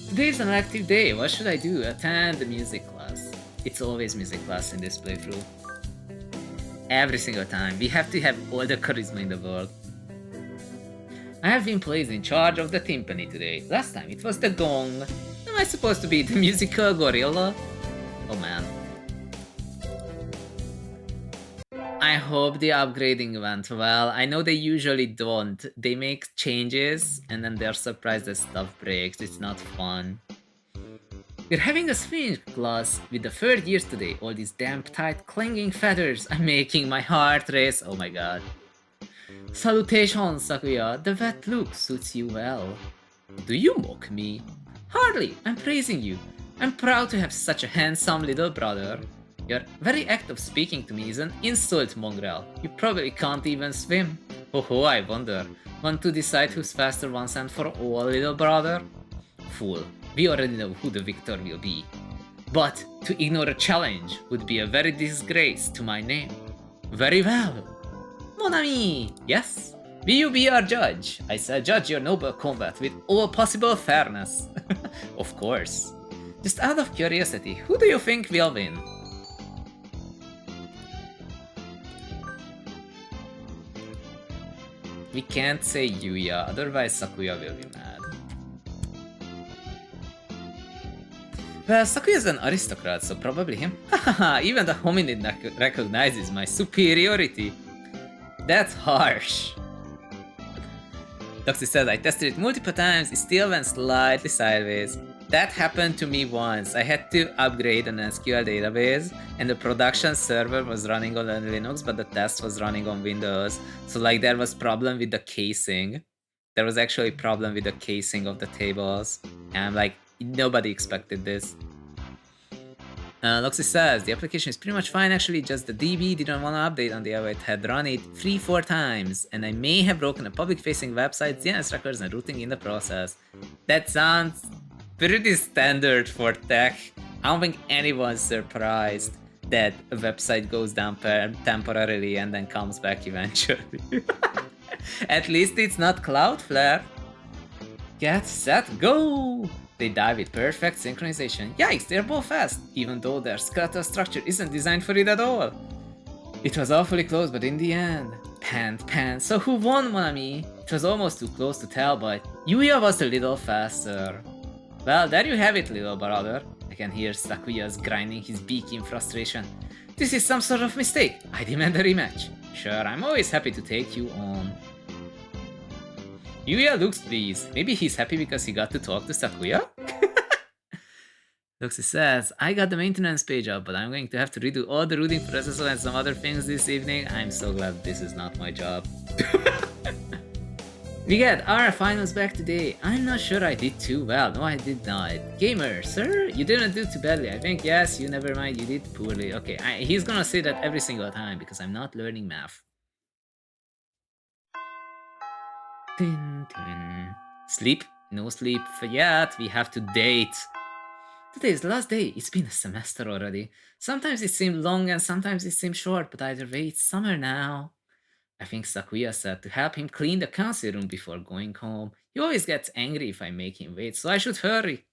S1: Today is an active day. What should I do? Attend the music class. It's always music class in this playthrough. Every single time. We have to have all the charisma in the world. I have been placed in charge of the timpani today. Last time it was the gong. Am I supposed to be the musical gorilla? Oh man. I hope the upgrading went well. I know they usually don't. They make changes and then they're surprised that stuff breaks. It's not fun. We're having a swing class with the third years today. All these damn tight clanging feathers are making my heart race. Oh my god. Salutations, Sakuya. The wet look suits you well. Do you mock me? Hardly. I'm praising you. I'm proud to have such a handsome little brother. Your very act of speaking to me is an insult, mongrel. You probably can't even swim. Oh, I wonder. Want to decide who's faster once and for all, little brother? Fool. We already know who the victor will be. But to ignore a challenge would be a very disgrace to my name. Very well. Mon ami! Yes? Will you be our judge? I shall judge your noble combat with all possible fairness. Of course. Just out of curiosity, who do you think will win? We can't say Yuya, otherwise Sakuya will be mad. Well, Sakuya is an aristocrat, so probably him. Hahaha, even the hominid recognizes my superiority. That's harsh. Doxy says, I tested it multiple times, it still went slightly sideways. That happened to me once. I had to upgrade an SQL database and the production server was running on Linux, but the test was running on Windows. So like there was problem with the casing. There was actually a problem with the casing of the tables. And like nobody expected this. Loxy says, the application is pretty much fine actually, just the DB didn't want to update on the it had run it 3-4 times, and I may have broken a public-facing website, DNS records and routing in the process. That sounds pretty standard for tech. I don't think anyone's surprised that a website goes down temporarily and then comes back eventually. At least it's not Cloudflare. Get set, go! They die with perfect synchronization. Yikes, they're both fast, even though their skeletal structure isn't designed for it at all. It was awfully close, but in the end... Pan. So who won, mon ami? It was almost too close to tell, but Yuya was a little faster. Well, there you have it, little brother. I can hear Sakuya's grinding his beak in frustration. This is some sort of mistake. I demand a rematch. Sure, I'm always happy to take you on. Yuya looks pleased. Maybe he's happy because he got to talk to Sakuya? Loxy says, I got the maintenance page up, but I'm going to have to redo all the routing process and some other things this evening. I'm so glad this is not my job. We get our finals back today. I'm not sure I did too well. No, I did not. Gamer, sir, you didn't do too badly. I think, yes, you never mind, you did poorly. Okay, he's gonna say that every single time because I'm not learning math. Sleep? No sleep yet. We have to date. Today is the last day. It's been a semester already. Sometimes it seemed long and sometimes it seemed short, but either way, it's summer now. I think Sakuya said to help him clean the council room before going home. He always gets angry if I make him wait, so I should hurry.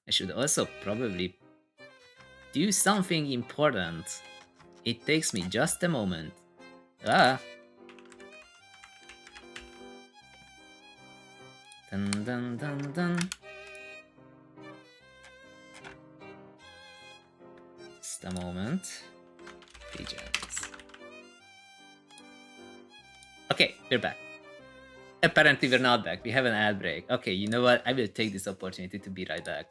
S1: I should also probably do something important. It takes me just a moment. Ah. Dun dun dun dun. Just a moment. Pages. Okay, we're back. Apparently we're not back. We have an ad break. Okay, you know what? I will take this opportunity to be right back.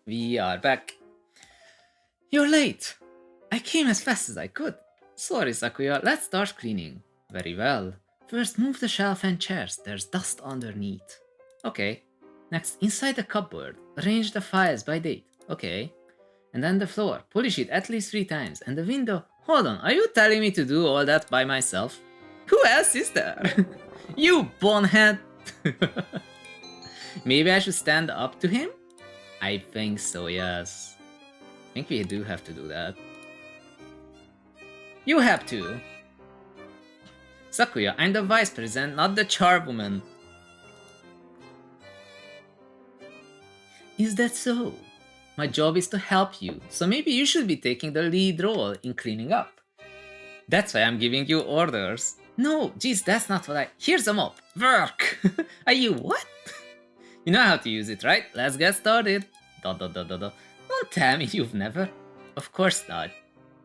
S1: We are back. You're late. I came as fast as I could. Sorry, Sakuya, let's start cleaning. Very well. First, move the shelf and chairs. There's dust underneath. Okay. Next, inside the cupboard, arrange the files by date. Okay. And then the floor, polish it at least 3 times. And the window. Hold on, are you telling me to do all that by myself? Who else is there? You bonehead! Maybe I should stand up to him? I think so, yes. I think we do have to do that. You have to. Sakuya, I'm the vice president, not the charwoman. Is that so? My job is to help you, so maybe you should be taking the lead role in cleaning up. That's why I'm giving you orders. No, geez, that's not what I... Here's a mop. Work! Are you what? You know how to use it, right? Let's get started. Don't tell me you've never. Of course not.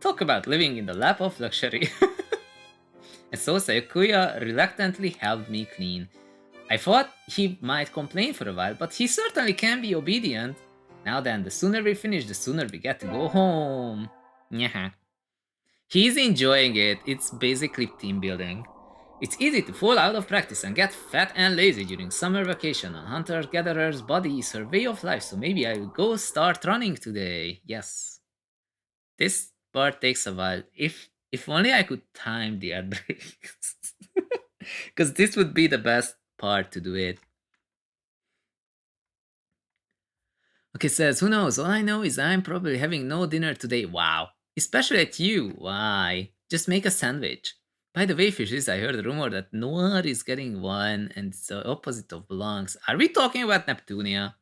S1: Talk about living in the lap of luxury. And so Sakuya reluctantly helped me clean. I thought he might complain for a while, but he certainly can be obedient. Now then, the sooner we finish, the sooner we get to go home. Yeah. He's enjoying it. It's basically team building. It's easy to fall out of practice and get fat and lazy during summer vacation on hunter-gatherer's body is her way of life, so maybe I will go start running today. Yes. This part takes a while. If only I could time the ad breaks. Because this would be the best part to do it. Okay, says, who knows? All I know is I'm probably having no dinner today. Wow. Especially at you. Why? Just make a sandwich. By the way, fishes, I heard a rumor that Noir is getting one and it's the opposite of Blancs. Are we talking about Neptunia?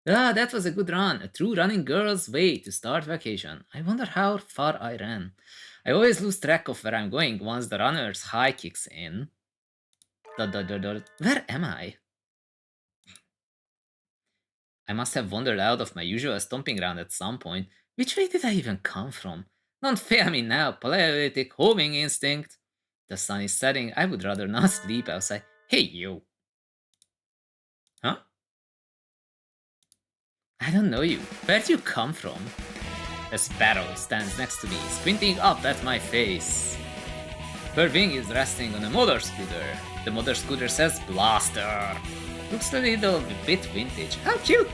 S1: Ah, that was a good run. A true running girl's way to start vacation. I wonder how far I ran. I always lose track of where I'm going once the runner's high kicks in. Where am I? I must have wandered out of my usual stomping ground at some point. Which way did I even come from? Don't fail me now, paleolithic homing instinct. The sun is setting, I would rather not sleep outside. Hey, you! Huh? I don't know you. Where'd you come from? A sparrow stands next to me, squinting up at my face. Her wing is resting on a motor scooter. The motor scooter says Blaster. Looks a little bit vintage. How cute!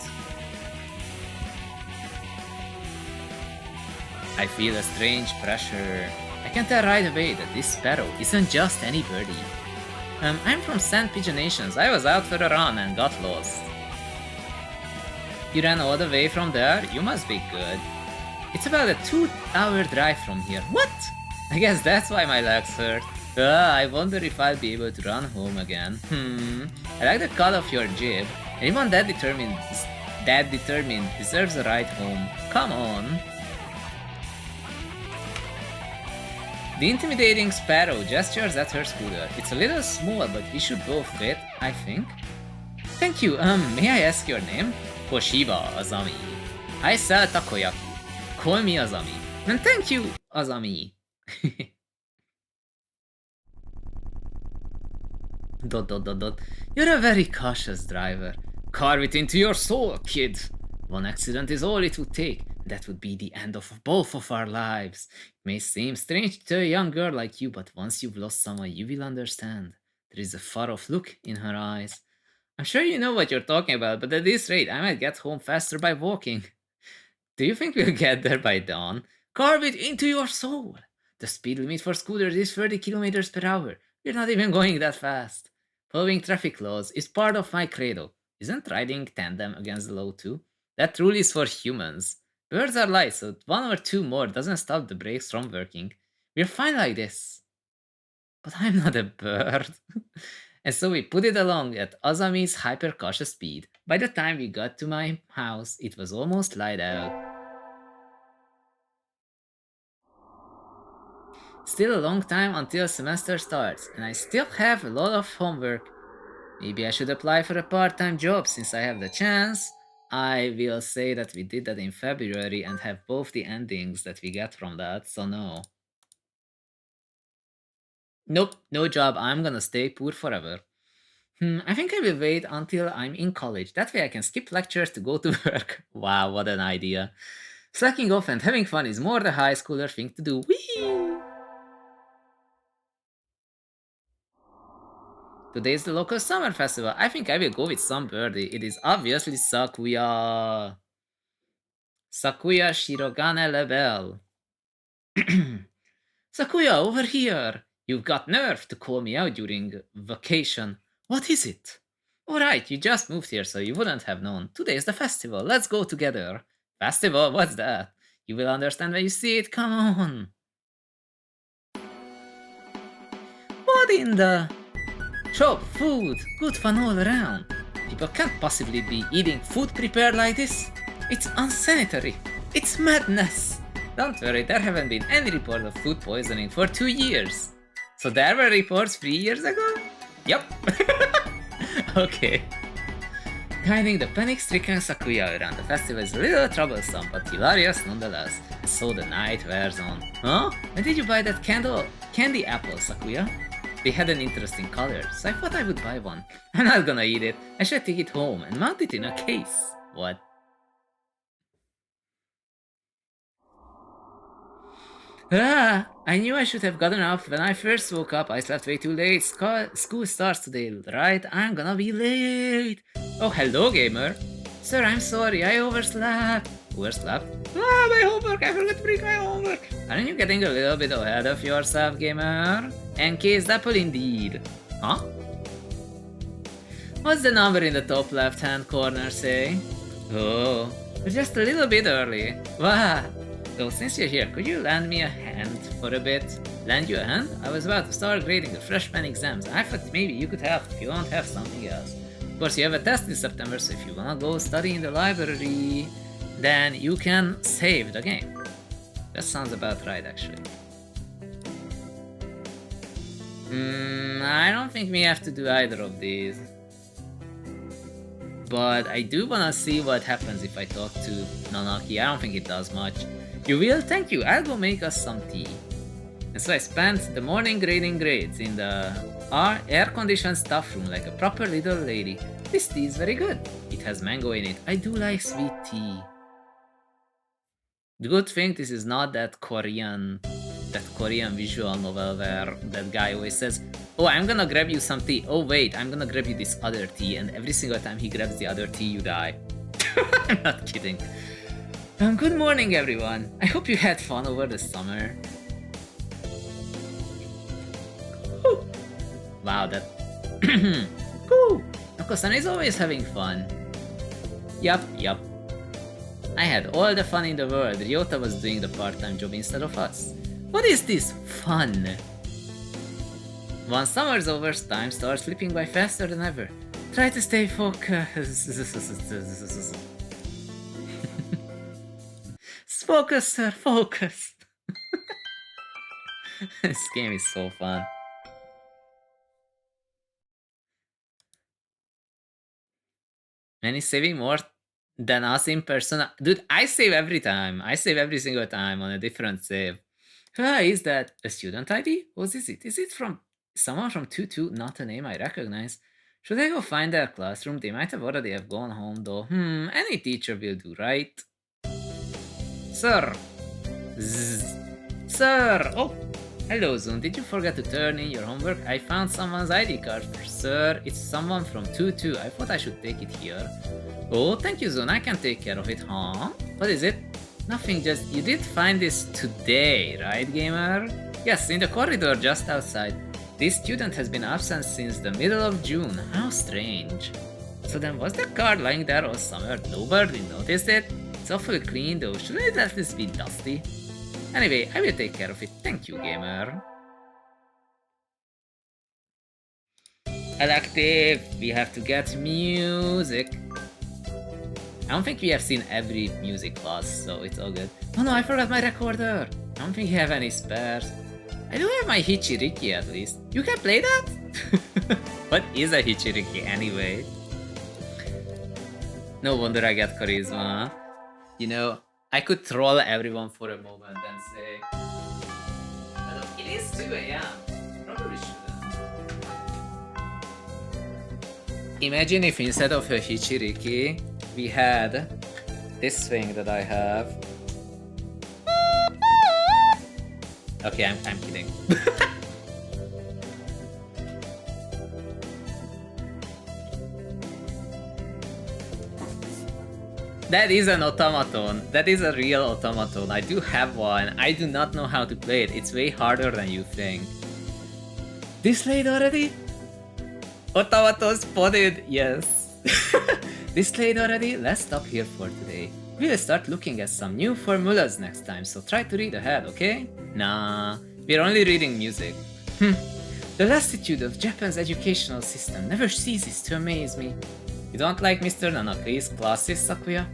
S1: I feel a strange pressure. I can tell right away that this sparrow isn't just any birdie. I'm from Sand Pigeon Nations. I was out for a run and got lost. You ran all the way from there? You must be good. It's about a 2-hour drive from here. What? I guess that's why my legs hurt. I wonder if I'll be able to run home again. I like the cut of your jib. Anyone that determined deserves a ride home. Come on. The intimidating sparrow gestures at her scooter. It's a little small, but we should both fit, I think. Thank you. May I ask your name? Hoshiba Azami. I sell takoyaki. Call me Azami. And thank you, Azami. You're a very cautious driver. Carve it into your soul, kid. One accident is all it would take. That would be the end of both of our lives. It may seem strange to a young girl like you, but once you've lost someone, you will understand. There is a far-off look in her eyes. I'm sure you know what you're talking about, but at this rate, I might get home faster by walking. Do you think we'll get there by dawn? Carve it into your soul. The speed limit for scooters is 30 kilometers per hour. We're not even going that fast. Following traffic laws is part of my credo. Isn't riding tandem against the law too? That rule is for humans. Birds are light, so 1 or 2 more doesn't stop the brakes from working. We're fine like this. But I'm not a bird. And so we put it along at Azami's hyper-cautious speed. By the time we got to my house, it was almost light out. Still a long time until semester starts, and I still have a lot of homework. Maybe I should apply for a part-time job since I have the chance. I will say that we did that in February and have both the endings that we get from that, so no. Nope, no job, I'm gonna stay poor forever. I think I will wait until I'm in college. That way I can skip lectures to go to work. Wow, what an idea. Slacking off and having fun is more the high schooler thing to do. Whee! Today is the local summer festival. I think I will go with some birdie. It is obviously Sakuya. Sakuya Shirogane Label. Sakuya, over here! You've got nerve to call me out during vacation. What is it? Alright, you just moved here, so you wouldn't have known. Today is the festival. Let's go together. Festival? What's that? You will understand when you see it. Come on. What in the... Shop, food, good fun all around. People can't possibly be eating food prepared like this. It's unsanitary. It's madness. Don't worry, there haven't been any reports of food poisoning for 2 years. So there were reports 3 years ago? Yup. Okay. Guiding the panic-stricken Sakuya around the festival is a little troublesome, but hilarious nonetheless. So the night wears on. Huh? When did you buy that candy apple, Sakuya? They had an interesting color, so I thought I would buy one. I'm not gonna eat it. I should take it home and mount it in a case. What? Ah, I knew I should have gotten up when I first woke up. I slept way too late. School starts today, right? I'm gonna be late. Oh, hello, gamer. Sir, I'm sorry, I overslept. Overslept? Ah, my homework, I forgot to bring my homework. Aren't you getting a little bit ahead of yourself, gamer? Encased apple indeed. Huh? What's the number in the top left-hand corner say? Oh, we're just a little bit early. Wow. So since you're here, could you lend me a hand for a bit? Lend you a hand? I was about to start grading the freshman exams. I thought maybe you could help if you don't have something else. Of course, you have a test in September, so if you wanna go study in the library, then you can save the game. That sounds about right, actually. I don't think we have to do either of these. But I do wanna see what happens if I talk to Nanaki. I don't think it does much. You will? Thank you. I'll go make us some tea. And so I spent the morning grading grades in the air-conditioned staff room like a proper little lady. This tea is very good. It has mango in it. I do like sweet tea. The good thing this is not that Korean visual novel where that guy always says, oh, I'm gonna grab you some tea. Oh wait, I'm gonna grab you this other tea, and every single time he grabs the other tea, you die. I'm not kidding. Good morning, everyone. I hope you had fun over the summer. Woo. Wow, that... Woo! Noko-san is always having fun. Yup. I had all the fun in the world. Ryota was doing the part-time job instead of us. What is this fun? Once summer's over, time starts slipping by faster than ever. Try to stay focused. Focus, sir, focus. This game is so fun. And he's saving more than us in person. Dude, I save every time. I save every single time on a different save. Is that a student ID? What is it? Is it from someone from 2-2? Not a name I recognize. Should I go find their classroom? They might have already have gone home though. Any teacher will do, right? Sir. Zzz. Sir! Oh, hello Zun. Did you forget to turn in your homework? I found someone's ID card for sir. It's someone from 2-2. I thought I should take it here. Oh, thank you Zun. I can take care of it, huh? What is it? Nothing, just... You did find this today, right, gamer? Yes, in the corridor just outside. This student has been absent since the middle of June. How strange. So then was the card lying there all summer? Nobody noticed it? It's awfully clean though. Shouldn't it at least be dusty? Anyway, I will take care of it. Thank you, gamer. Elective! We have to get music. I don't think we have seen every music class, so it's all good. Oh no, I forgot my recorder! I don't think you have any spares. I do have my Hichiriki at least. You can play that? What is a Hichiriki anyway? No wonder I got charisma. You know, I could troll everyone for a moment and say... It is 2 AM. Probably shouldn't. Imagine if instead of a Hichiriki, we had this thing that I have. Okay, I'm kidding. That is an automaton. That is a real automaton. I do have one. I do not know how to play it. It's way harder than you think. This late already? Automaton spotted, yes. This late already? Let's stop here for today. We'll start looking at some new formulas next time, so try to read ahead, okay? Nah, we're only reading music. The lassitude of Japan's educational system never ceases to amaze me. You don't like Mr. Nanaki's classes, Sakuya?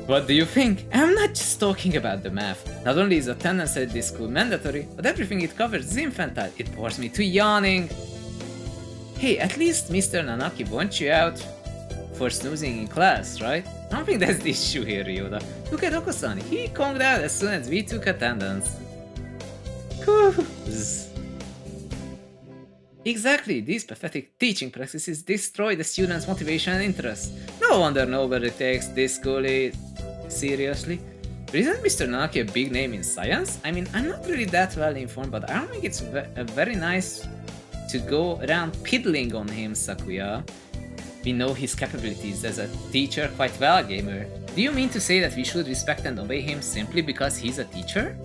S1: What do you think? I'm not just talking about the math. Not only is attendance at this school mandatory, but everything it covers is infantile. It bores me to yawning. Hey, at least Mr. Nanaki won't you out for snoozing in class, right? I don't think that's the issue here, Ryoda. Look at Oko-san. He conked out as soon as we took attendance. Exactly, these pathetic teaching practices destroy the students' motivation and interest. No wonder nobody takes this school seriously. But isn't Mr. Nanaki a big name in science? I mean, I'm not really that well informed, but I don't think it's very nice to go around piddling on him, Sakuya. We know his capabilities as a teacher quite well, gamer. Do you mean to say that we should respect and obey him simply because he's a teacher?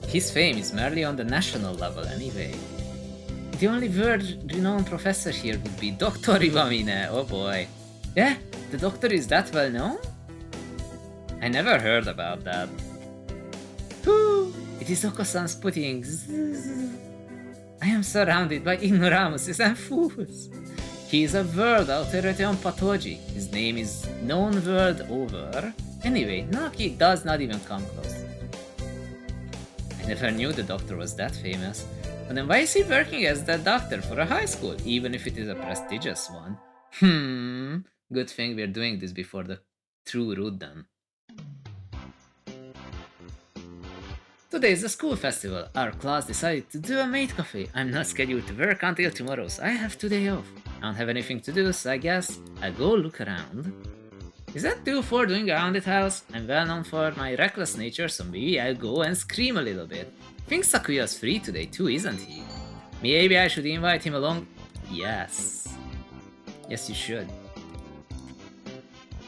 S1: His fame is merely on the national level anyway. The only world-renowned professor here would be Dr. Iwamine, oh boy. Yeah, the doctor is that well known? I never heard about that. Whew, it is Oko-san's putting. I am surrounded by ignoramuses and fools. He is a world authority on pathology. His name is known world over. Anyway, Naki does not even come close. I never knew the doctor was that famous. But then why is he working as that doctor for a high school, even if it is a prestigious one? Good thing we're doing this before the true Ruddan. Today is the school festival. Our class decided to do a maid cafe. I'm not scheduled to work until tomorrow, so I have today off. I don't have anything to do, so I guess I'll go look around. Is that due for doing around the house? I'm well known for my reckless nature, so maybe I'll go and scream a little bit. I think Sakuya's free today too, isn't he? Maybe I should invite him along? Yes. Yes, you should.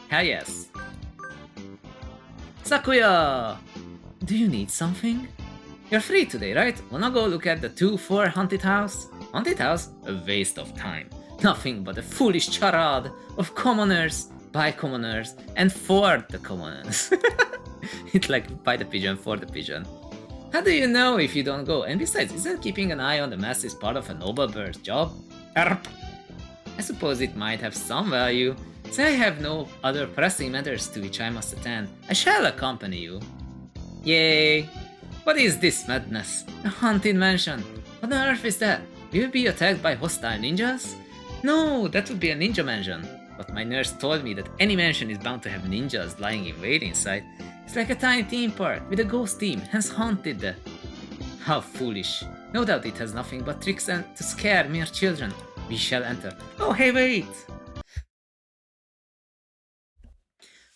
S1: Hell yes. Sakuya! Do you need something? You're free today, right? Wanna go look at the 2-4 haunted house? Haunted house? A waste of time. Nothing but a foolish charade of commoners, by commoners, and for the commoners. It's like by the pigeon, for the pigeon. How do you know if you don't go? And besides, isn't keeping an eye on the masses part of a noble bird's job? Erp. I suppose it might have some value, so I have no other pressing matters to which I must attend. I shall accompany you. Yay! What is this madness? A haunted mansion? What on earth is that? Will you be attacked by hostile ninjas? No, that would be a ninja mansion. But my nurse told me that any mansion is bound to have ninjas lying in wait inside. It's like a tiny theme park with a ghost theme, hence haunted. How foolish. No doubt it has nothing but tricks and to scare mere children. We shall enter. Oh hey, wait!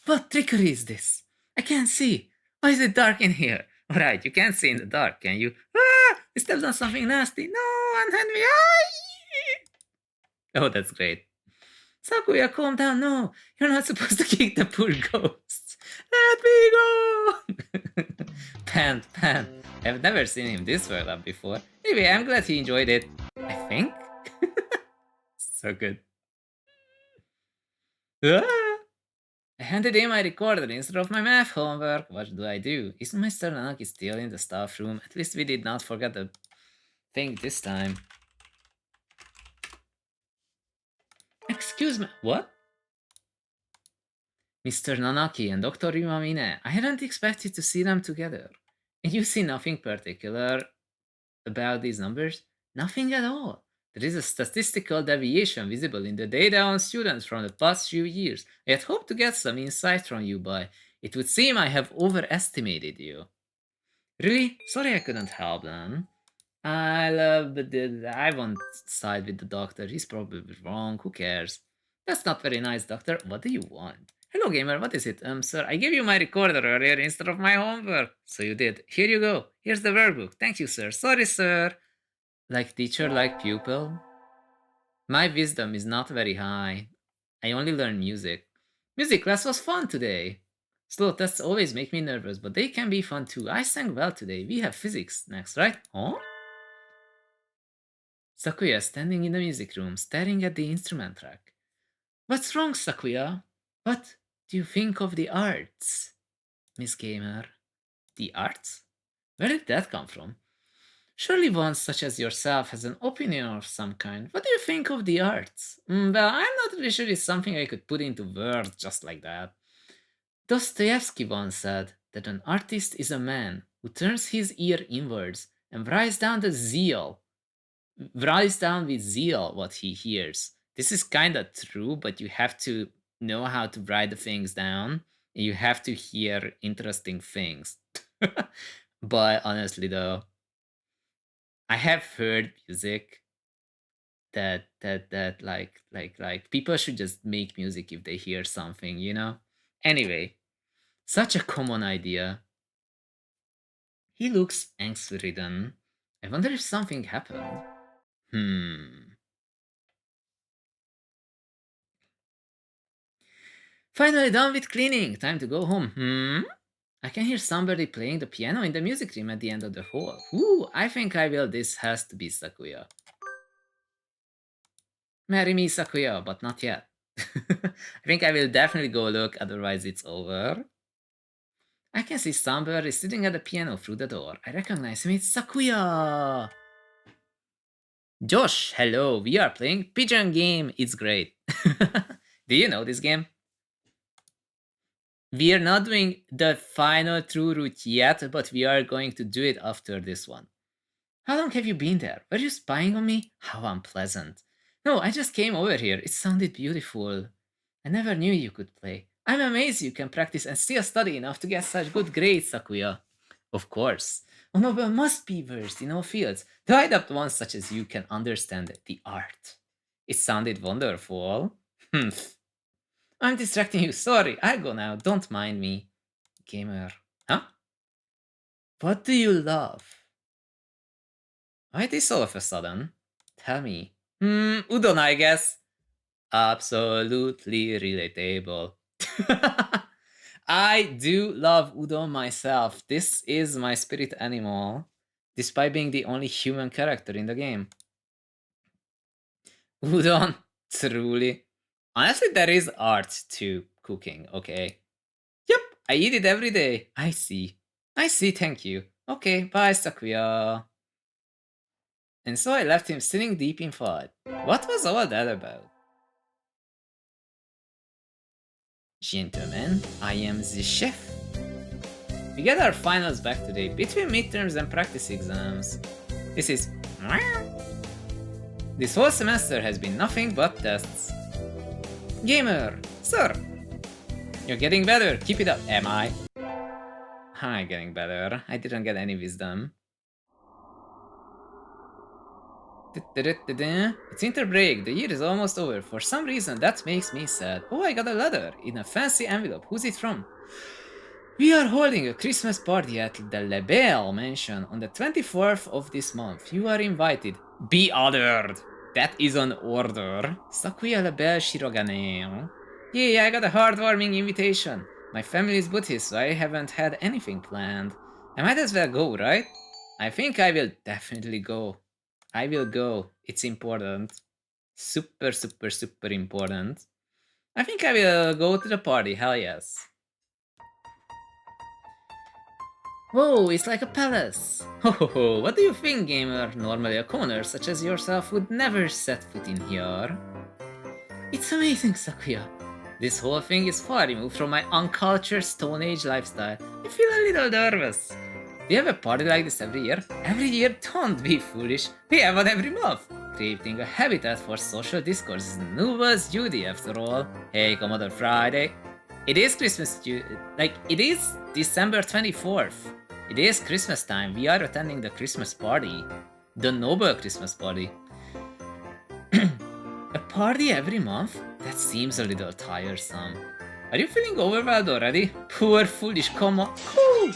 S1: What trickery is this? I can't see. Why is it dark in here? Alright, you can't see in the dark, can you? Ah! I stepped on something nasty. No, unhand me. Oh, that's great. Sakuya, calm down. No, you're not supposed to kick the poor ghosts. Let me go! Pan. I've never seen him this well up before. Anyway, I'm glad he enjoyed it. I think? So good. I handed in my recorder instead of my math homework. What do I do? Isn't Mr. Nanaki still in the staff room? At least we did not forget the thing this time. Excuse me, what? Mr. Nanaki and Dr. Iwamine, I hadn't expected to see them together. And you see nothing particular about these numbers? Nothing at all. There is a statistical deviation visible in the data on students from the past few years. I had hoped to get some insight from you, but it would seem I have overestimated you. Really? Sorry I couldn't help then. I won't side with the doctor. He's probably wrong. Who cares? That's not very nice, doctor. What do you want? Hello, gamer. What is it? Sir, I gave you my recorder earlier instead of my homework. So you did. Here you go. Here's the workbook. Thank you, sir. Sorry, sir. Like teacher, like pupil. My wisdom is not very high. I only learn music. Music class was fun today. Slow tests always make me nervous, but they can be fun too. I sang well today. We have physics next, right? Huh? Sakuya standing in the music room, staring at the instrument rack. What's wrong, Sakuya? What do you think of the arts, Miss Gamer? The arts? Where did that come from? Surely one such as yourself has an opinion of some kind. What do you think of the arts? Well, I'm not really sure it's something I could put into words just like that. Dostoevsky once said that an artist is a man who turns his ear inwards and writes down with zeal what he hears. This is kind of true, but you have to know how to write the things down. And you have to hear interesting things. But honestly, though, I have heard music that like people should just make music if they hear something, you know? Anyway, such a common idea. He looks angst-ridden. I wonder if something happened. Finally done with cleaning. Time to go home. I can hear somebody playing the piano in the music room at the end of the hall. Ooh, I think I will. This has to be Sakuya. Marry me, Sakuya, but not yet. I think I will definitely go look, otherwise it's over. I can see somebody sitting at the piano through the door. I recognize him, it's Sakuya! Josh, hello, we are playing Pigeon Game, it's great. Do you know this game? We are not doing the final true route yet, but we are going to do it after this one. How long have you been there? Were you spying on me? How unpleasant. No, I just came over here. It sounded beautiful. I never knew you could play. I'm amazed you can practice and still study enough to get such good grades, Sakuya. Of course. A noble must be versed in all fields. The adept one such as you can understand the art. It sounded wonderful. I'm distracting you. Sorry, I'll go now. Don't mind me. Gamer. Huh? What do you love? Why this all of a sudden? Tell me. Udon, I guess. Absolutely relatable. I do love udon myself. This is my spirit animal, despite being the only human character in the game. Udon, truly. Honestly, there is art to cooking, okay? Yep, I eat it every day. I see. I see, thank you. Okay, bye, Sakuya. And so I left him sitting deep in thought. What was all that about? Gentlemen, I am the chef. We get our finals back today, between midterms and practice exams. This whole semester has been nothing but tests. Gamer, sir! You're getting better, keep it up. Am I? How am I getting better? I didn't get any wisdom. It's winter break, the year is almost over. For some reason, that makes me sad. Oh, I got a letter in a fancy envelope. Who's it from? We are holding a Christmas party at the Lebel mansion on the 24th of this month. You are invited. Be honored. That is an order. Sakuya Lebel Shirogane. Yay, I got a heartwarming invitation. My family is Buddhist, so I haven't had anything planned. I might as well go, right? I think I will definitely go. I will go. It's important. Super, super, super important. I think I will go to the party, hell yes. Whoa, it's like a palace! Ho ho ho, what do you think, gamer? Normally a commoner such as yourself would never set foot in here. It's amazing, Sakuya. This whole thing is far removed from my uncultured Stone Age lifestyle. I feel a little nervous. Do you have a party like this every year? Every year? Don't be foolish. We have one every month. Creating a habitat for social discourse is Nuba's duty after all. Hey, Commodore Friday. It is Christmas, it is December 24th. It is Christmas time. We are attending the Christmas party. The Noble Christmas party. A party every month? That seems a little tiresome. Are you feeling overwhelmed already? Poor foolish comma. Cool.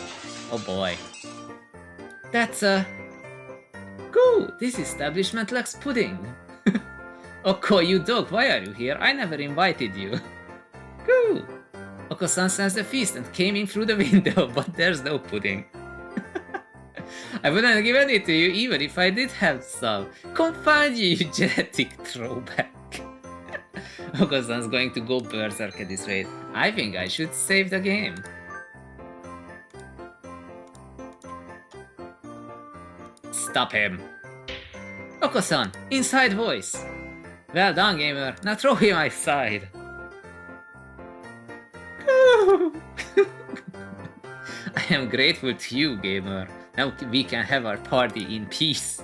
S1: Oh boy. That's Go! This establishment lacks pudding. Oko, you dog, why are you here? I never invited you. Go! Oko-san sensed the feast and came in through the window, but there's no pudding. I wouldn't give any to you even if I did have some. Confound you, you genetic throwback. Oko-san's going to go berserk at this rate. I think I should save the game. Stop him. Oko-san, inside voice. Well done, gamer. Now throw him outside. I am grateful to you, gamer. Now we can have our party in peace.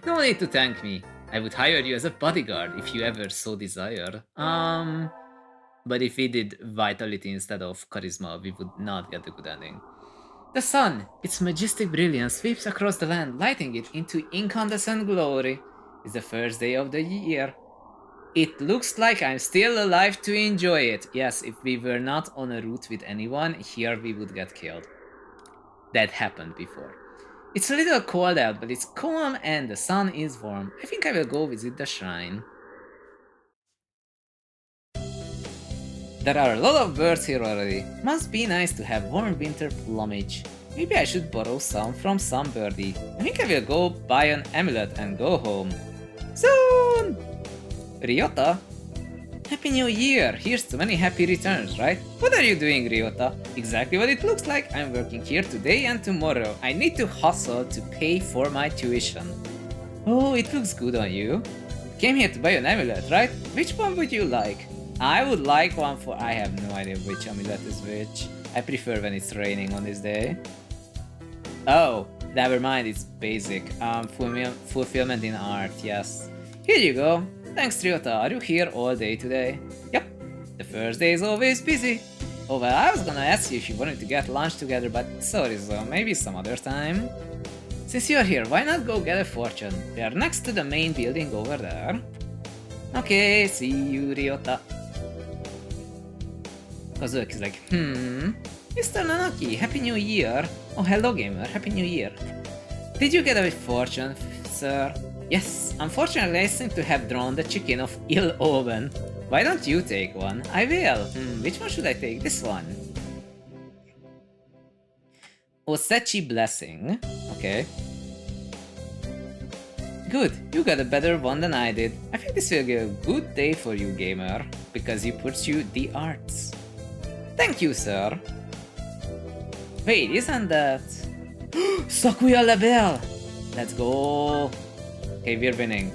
S1: No need to thank me. I would hire you as a bodyguard if you ever so desired. But if we did vitality instead of charisma, we would not get a good ending. The sun, its majestic brilliance, sweeps across the land, lighting it into incandescent glory. It's the first day of the year. It looks like I'm still alive to enjoy it. Yes, if we were not on a route with anyone, here we would get killed. That happened before. It's a little cold out, but it's calm and the sun is warm. I think I will go visit the shrine. There are a lot of birds here already. Must be nice to have warm winter plumage. Maybe I should borrow some from some birdie. I think I will go buy an amulet and go home. Soon! Ryota? Happy New Year! Here's to many happy returns, right? What are you doing, Ryota? Exactly what it looks like. I'm working here today and tomorrow. I need to hustle to pay for my tuition. Oh, it looks good on you. Came here to buy an amulet, right? Which one would you like? I would like one for... I have no idea which amulet is which. I prefer when it's raining on this day. Oh, never mind, it's basic. Fulfillment in art, yes. Here you go. Thanks, Ryota. Are you here all day today? Yep. The first day is always busy. Oh well, I was gonna ask you if you wanted to get lunch together, but sorry, so maybe some other time. Since you're here, why not go get a fortune? They are next to the main building over there. Okay, see you, Ryota. Kazuki is like, Mr. Nanaki, Happy New Year! Oh, hello gamer, Happy New Year! Did you get a fortune, sir? Yes, unfortunately I seem to have drawn the chicken of ill omen. Why don't you take one? I will! Which one should I take? This one. Osechi Blessing. Okay. Good, you got a better one than I did. I think this will be a good day for you, gamer, because you pursue the arts. Thank you, sir. Wait, isn't that... Sakuya level! Let's go! Okay, we're winning.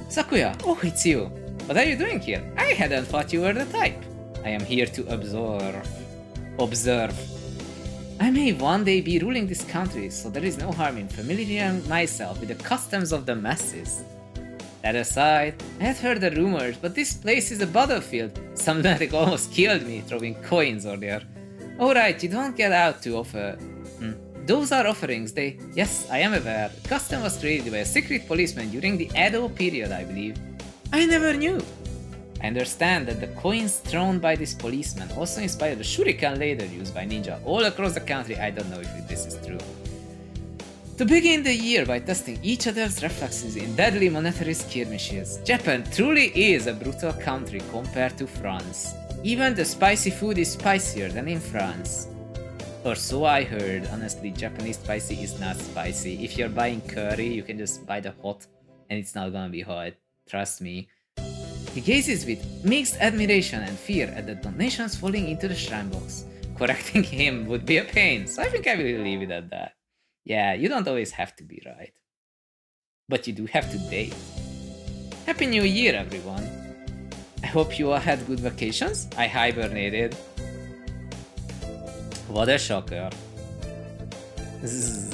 S1: Sakuya, oh, it's you. What are you doing here? I hadn't thought you were the type. I am here to observe. I may one day be ruling this country, so there is no harm in familiarizing myself with the customs of the masses. That aside, I had heard the rumors, but this place is a battlefield. Some lunatic almost killed me throwing coins earlier. Alright, you don't get out to offer... Those are offerings, they... Yes, I am aware. The custom was created by a secret policeman during the Edo period, I believe. I never knew. I understand that the coins thrown by this policeman also inspired the shuriken later used by ninja all across the country. I don't know if this is true. To begin the year by testing each other's reflexes in deadly monetary skirmishes, Japan truly is a brutal country compared to France. Even the spicy food is spicier than in France. Or so I heard. Honestly, Japanese spicy is not spicy. If you're buying curry, you can just buy the hot and it's not gonna be hot. Trust me. He gazes with mixed admiration and fear at the donations falling into the shrine box. Correcting him would be a pain, so I think I will leave it at that. Yeah, you don't always have to be right. But you do have to date. Happy New Year, everyone! I hope you all had good vacations. I hibernated. What a shocker. Zzz.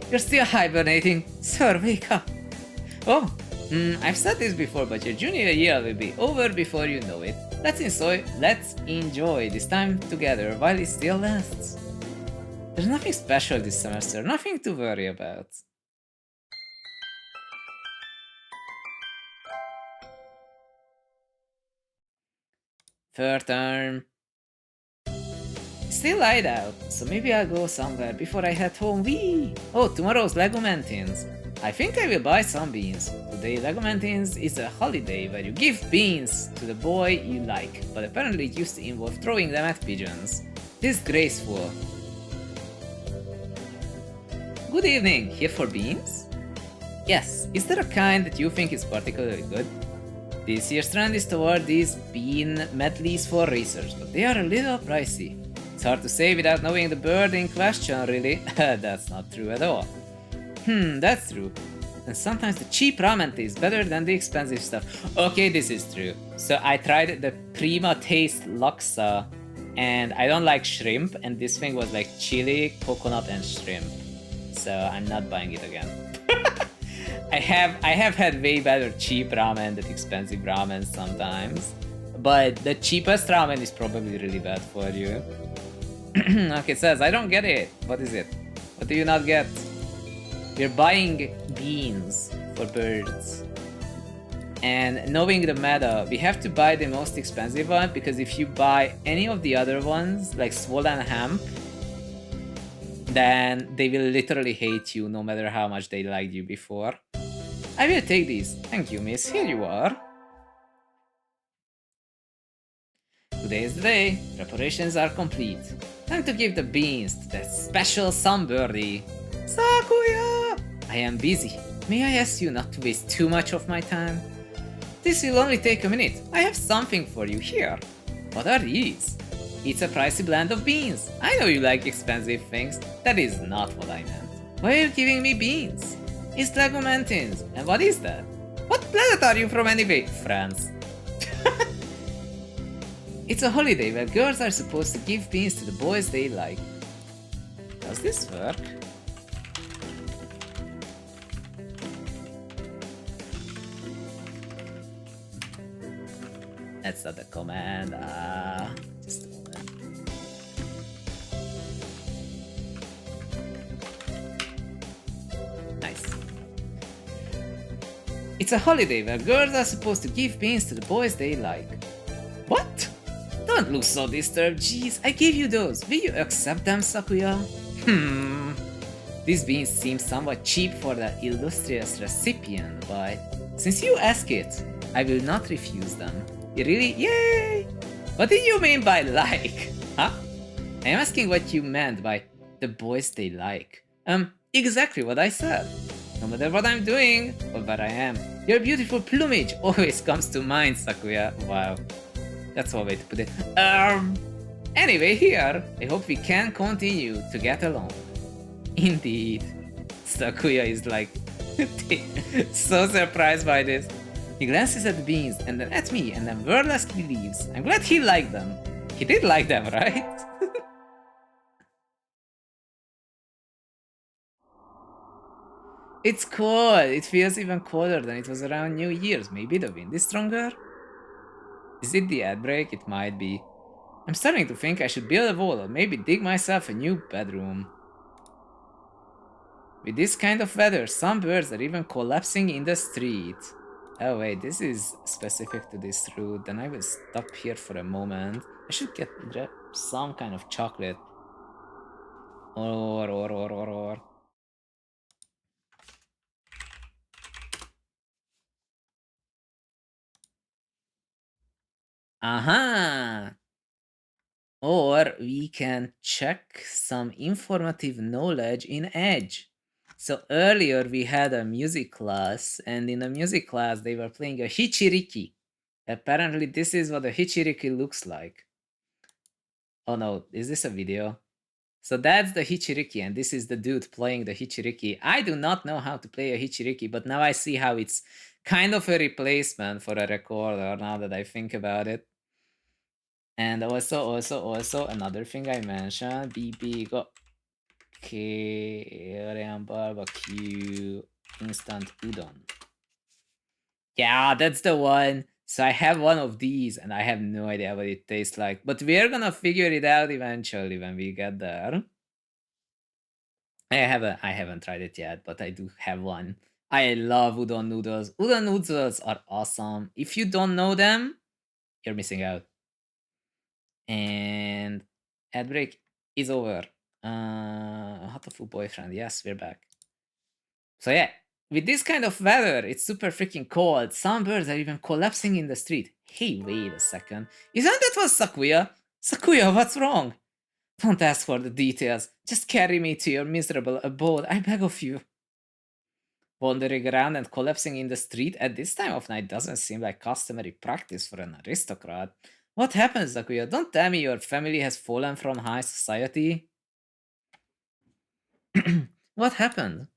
S1: You're still hibernating? Sir, wake up! Oh, I've said this before, but your junior year will be over before you know it. Let's enjoy this time together while it still lasts. There's nothing special this semester, nothing to worry about. Third term. Still light out, so maybe I'll go somewhere before I head home. Wee! Oh, tomorrow's Lego Mantins. I think I will buy some beans. Today Lego Mantins is a holiday where you give beans to the boy you like, but apparently it used to involve throwing them at pigeons. Disgraceful. Good evening, here for beans? Yes, is there a kind that you think is particularly good? This year's trend is toward these bean medleys for racers, but they are a little pricey. It's hard to say without knowing the bird in question, really. That's not true at all. That's true. And sometimes the cheap ramen tastes better than the expensive stuff. Okay, this is true. So I tried the Prima Taste Laksa, and I don't like shrimp, and this thing was like chili, coconut, and shrimp. So I'm not buying it again. I have had way better cheap ramen than expensive ramen sometimes, but the cheapest ramen is probably really bad for you. Okay, it says, I don't get it. What is it? What do you not get? You're buying beans for birds. And knowing the meta, we have to buy the most expensive one, because if you buy any of the other ones, like swollen hemp, then they will literally hate you no matter how much they liked you before. I will take these. Thank you, miss. Here you are. Today is the day. Preparations are complete. Time to give the beans to that special sunbirdie. Sakuya! I am busy. May I ask you not to waste too much of my time? This will only take a minute. I have something for you here. What are these? It's a pricey blend of beans. I know you like expensive things. That is not what I meant. Why are you giving me beans? It's Lego Mantins. And what is that? What planet are you from anyway? France. It's a holiday where girls are supposed to give beans to the boys they like. Does this work? That's not the command. Just a moment. Nice. It's a holiday where girls are supposed to give beans to the boys they like. What? Don't look so disturbed, jeez. I gave you those. Will you accept them, Sakuya? These beans seem somewhat cheap for the illustrious recipient, but since you ask it, I will not refuse them. Really? Yay! What did you mean by like? Huh? I am asking what you meant by the boys they like. Exactly what I said. No matter what I'm doing or where I am, your beautiful plumage always comes to mind, Sakuya. Wow. That's one way to put it. Anyway, here, I hope we can continue to get along. Indeed. Sakuya is like so surprised by this. He glances at the beans, and then at me, and then wordlessly leaves. I'm glad he liked them. He did like them, right? It's cold. It feels even colder than it was around New Year's. Maybe the wind is stronger? Is it the ad break? It might be. I'm starting to think I should build a wall or maybe dig myself a new bedroom. With this kind of weather, some birds are even collapsing in the street. Oh wait, this is specific to this route. Then I will stop here for a moment. I should grab some kind of chocolate. Or. Aha! Or we can check some informative knowledge in Edge. So earlier we had a music class, and in the music class they were playing a hichiriki. Apparently this is what a hichiriki looks like. Oh no, is this a video? So that's the hichiriki, and this is the dude playing the hichiriki. I do not know how to play a hichiriki, but now I see how it's kind of a replacement for a recorder now that I think about it. And also another thing I mentioned, BB go Korean barbecue instant udon. Yeah, that's the one. So I have one of these and I have no idea what it tastes like, but we're gonna figure it out eventually when we get there. I haven't tried it yet, but I do have one. I love udon noodles. Udon noodles are awesome. If you don't know them, you're missing out. And ad break is over. HATOFUL boyfriend. Yes, we're back. So yeah, with this kind of weather, it's super freaking cold. Some birds are even collapsing in the street. Hey, wait a second. Isn't that what Sakuya? Sakuya, what's wrong? Don't ask for the details. Just carry me to your miserable abode, I beg of you. Wandering around and collapsing in the street at this time of night doesn't seem like customary practice for an aristocrat. What happens, Sakuya? Don't tell me your family has fallen from high society. What happened?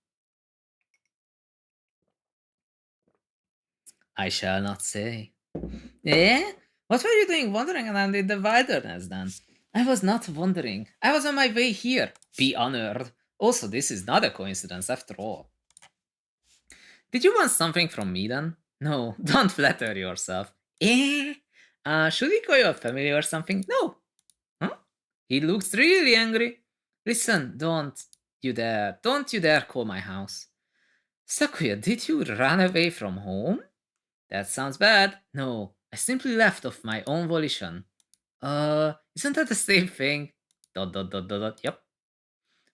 S1: I shall not say. Eh? What were you doing wandering around in the wilderness then? I was not wandering. I was on my way here. Be honored. Also, this is not a coincidence after all. Did you want something from me then? No, don't flatter yourself. Eh? Should we call your family or something? No. Huh? He looks really angry. Listen, don't you dare call my house. Sakuya, did you run away from home? That sounds bad. No, I simply left of my own volition. Isn't that the same thing? Dot dot dot dot dot. Yep.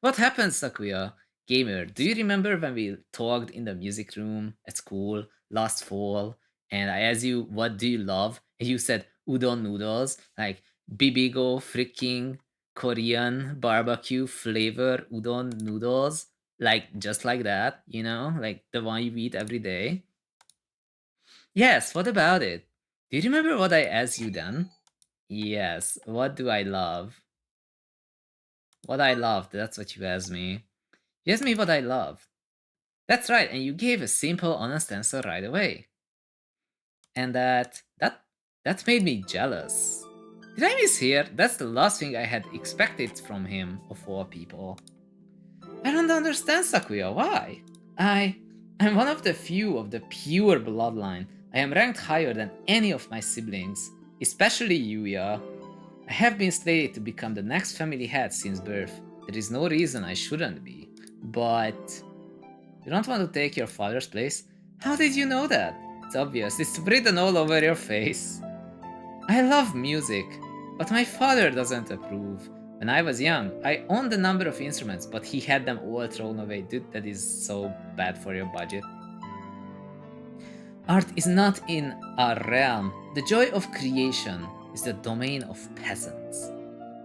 S1: What happened, Sakuya? Gamer, do you remember when we talked in the music room at school last fall and I asked you what do you love? And you said udon noodles, like bibigo freaking Korean barbecue flavor udon noodles, like just like that, like the one you eat every day. Yes, what about it? Do you remember what I asked you then? Yes, what do I love? What I loved, that's what you asked me. You asked me what I love. That's right, and you gave a simple, honest answer right away. And that made me jealous. Did I mishear? That's the last thing I had expected from him, of all people. I don't understand, Sakuya, why? I'm one of the few of the pure bloodline. I am ranked higher than any of my siblings, especially Yuya. I have been slated to become the next family head since birth. There is no reason I shouldn't be. But you don't want to take your father's place? How did you know that? It's obvious, it's written all over your face. I love music, but my father doesn't approve. When I was young, I owned a number of instruments, but he had them all thrown away. Dude, that is so bad for your budget. Art is not in our realm. The joy of creation is the domain of peasants.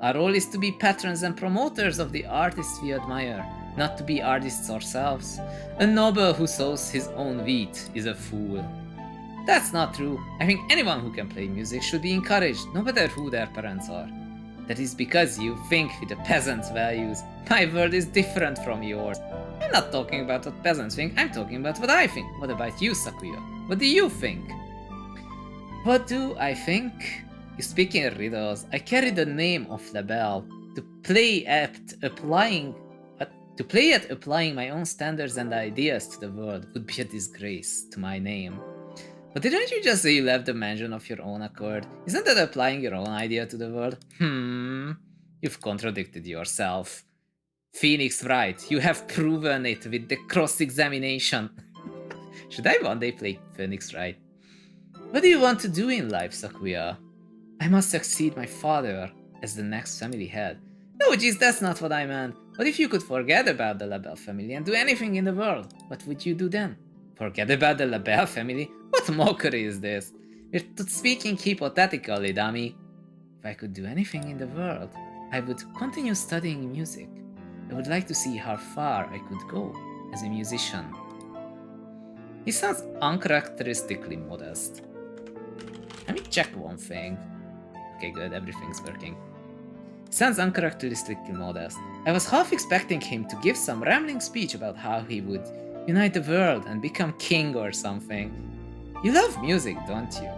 S1: Our role is to be patrons and promoters of the artists we admire, not to be artists ourselves. A noble who sows his own wheat is a fool. That's not true. I think anyone who can play music should be encouraged, no matter who their parents are. That is because you think with the peasants' values. My world is different from yours. I'm not talking about what peasants think, I'm talking about what I think. What about you, Sakuya? What do you think? What do I think? You speak in riddles. I carry the name of Labelle. To play at applying my own standards and ideas to the world would be a disgrace to my name. But didn't you just say you left the mansion of your own accord? Isn't that applying your own idea to the world? You've contradicted yourself. Phoenix Wright, you have proven it with the cross-examination. Should I one day play Phoenix Wright? What do you want to do in life, Sakuya? I must succeed my father as the next family head. No, geez, that's not what I meant. What if you could forget about the Labelle family and do anything in the world? What would you do then? Forget about the Labelle family? What mockery is this? We're speaking hypothetically, dummy. If I could do anything in the world, I would continue studying music. I would like to see how far I could go as a musician. He sounds uncharacteristically modest. Let me check one thing. Okay, good, everything's working. He sounds uncharacteristically modest. I was half expecting him to give some rambling speech about how he would unite the world and become king or something. You love music, don't you?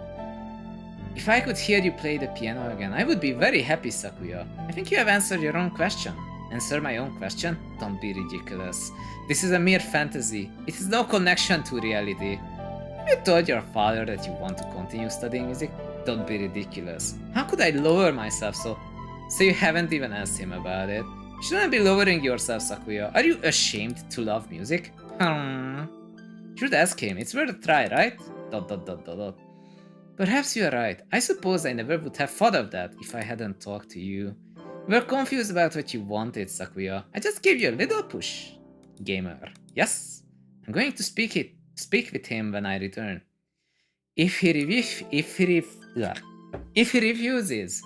S1: If I could hear you play the piano again, I would be very happy, Sakuya. I think you have answered your own question. Answer my own question? Don't be ridiculous. This is a mere fantasy. It has no connection to reality. Have you told your father that you want to continue studying music? Don't be ridiculous. How could I lower myself so you haven't even asked him about it? You shouldn't be lowering yourself, Sakuya. Are you ashamed to love music? Should ask him. It's worth a try, right? ... Perhaps you are right. I suppose I never would have thought of that if I hadn't talked to you. You were confused about what you wanted, Sakuya. I just gave you a little push. Gamer. Yes? I'm going to speak with him when I return. If he refuses,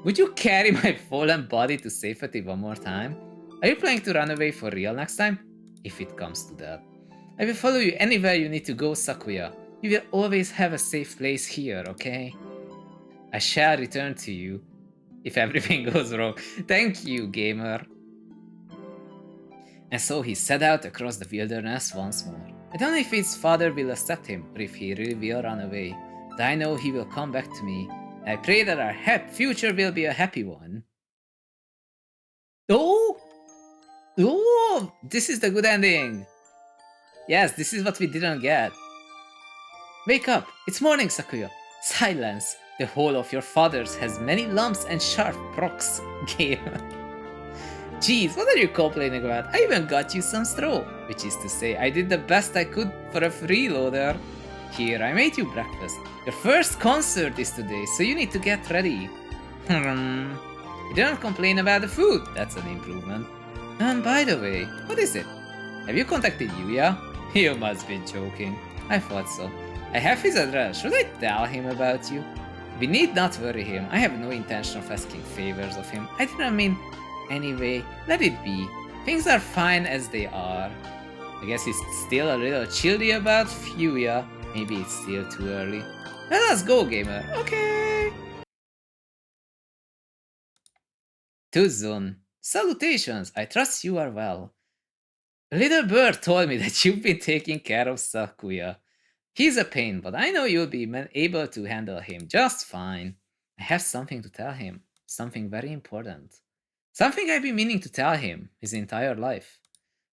S1: would you carry my fallen body to safety one more time? Are you planning to run away for real next time? If it comes to that. I will follow you anywhere you need to go, Sakuya. You will always have a safe place here, okay? I shall return to you if everything goes wrong. Thank you, gamer. And so he set out across the wilderness once more. I don't know if his father will accept him or if he really will run away, but I know he will come back to me. I pray that our future will be a happy one. Oh! Oh! This is the good ending! Yes, this is what we didn't get. Wake up! It's morning, Sakuya! Silence! The hole of your father's has many lumps and sharp rocks. Game. Jeez, what are you complaining about? I even got you some straw. Which is to say, I did the best I could for a freeloader. Here, I made you breakfast. Your first concert is today, so you need to get ready. You didn't complain about the food. That's an improvement. And by the way, what is it? Have you contacted Yuya? You must be joking. I thought so. I have his address. Should I tell him about you? We need not worry him. I have no intention of asking favors of him. I didn't mean... Anyway, let it be. Things are fine as they are. I guess he's still a little chilly about Fuya. Maybe it's still too early. Let us go, gamer. Okay. To Zun. Salutations. I trust you are well. A little bird told me that you've been taking care of Sakuya. He's a pain, but I know you'll be able to handle him just fine. I have something to tell him. Something very important. Something I've been meaning to tell him his entire life.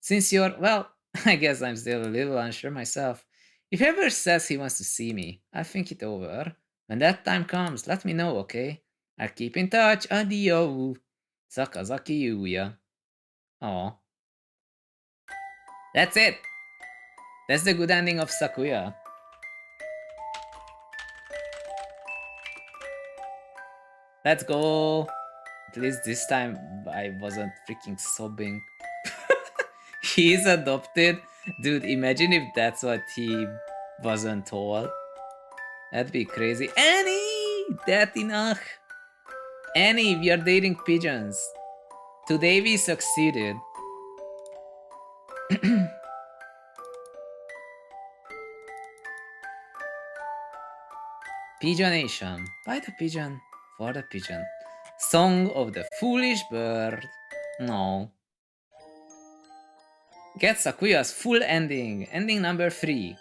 S1: Since you're, well, I guess I'm still a little unsure myself. If he ever says he wants to see me, I'll think it over. When that time comes, let me know, okay? I'll keep in touch. Adio. Sakazaki Yuya. Aw. That's it. That's the good ending of Sakuya. Let's go. At least this time I wasn't freaking sobbing. He's adopted? Dude, imagine if that's what he wasn't told. That'd be crazy. Annie! Datinach! Annie, we are dating pigeons. Today we succeeded. Pigeonation. By the pigeon, for the pigeon. Song of the Foolish Bird. No. Get Sakuya's full ending. Ending number 3.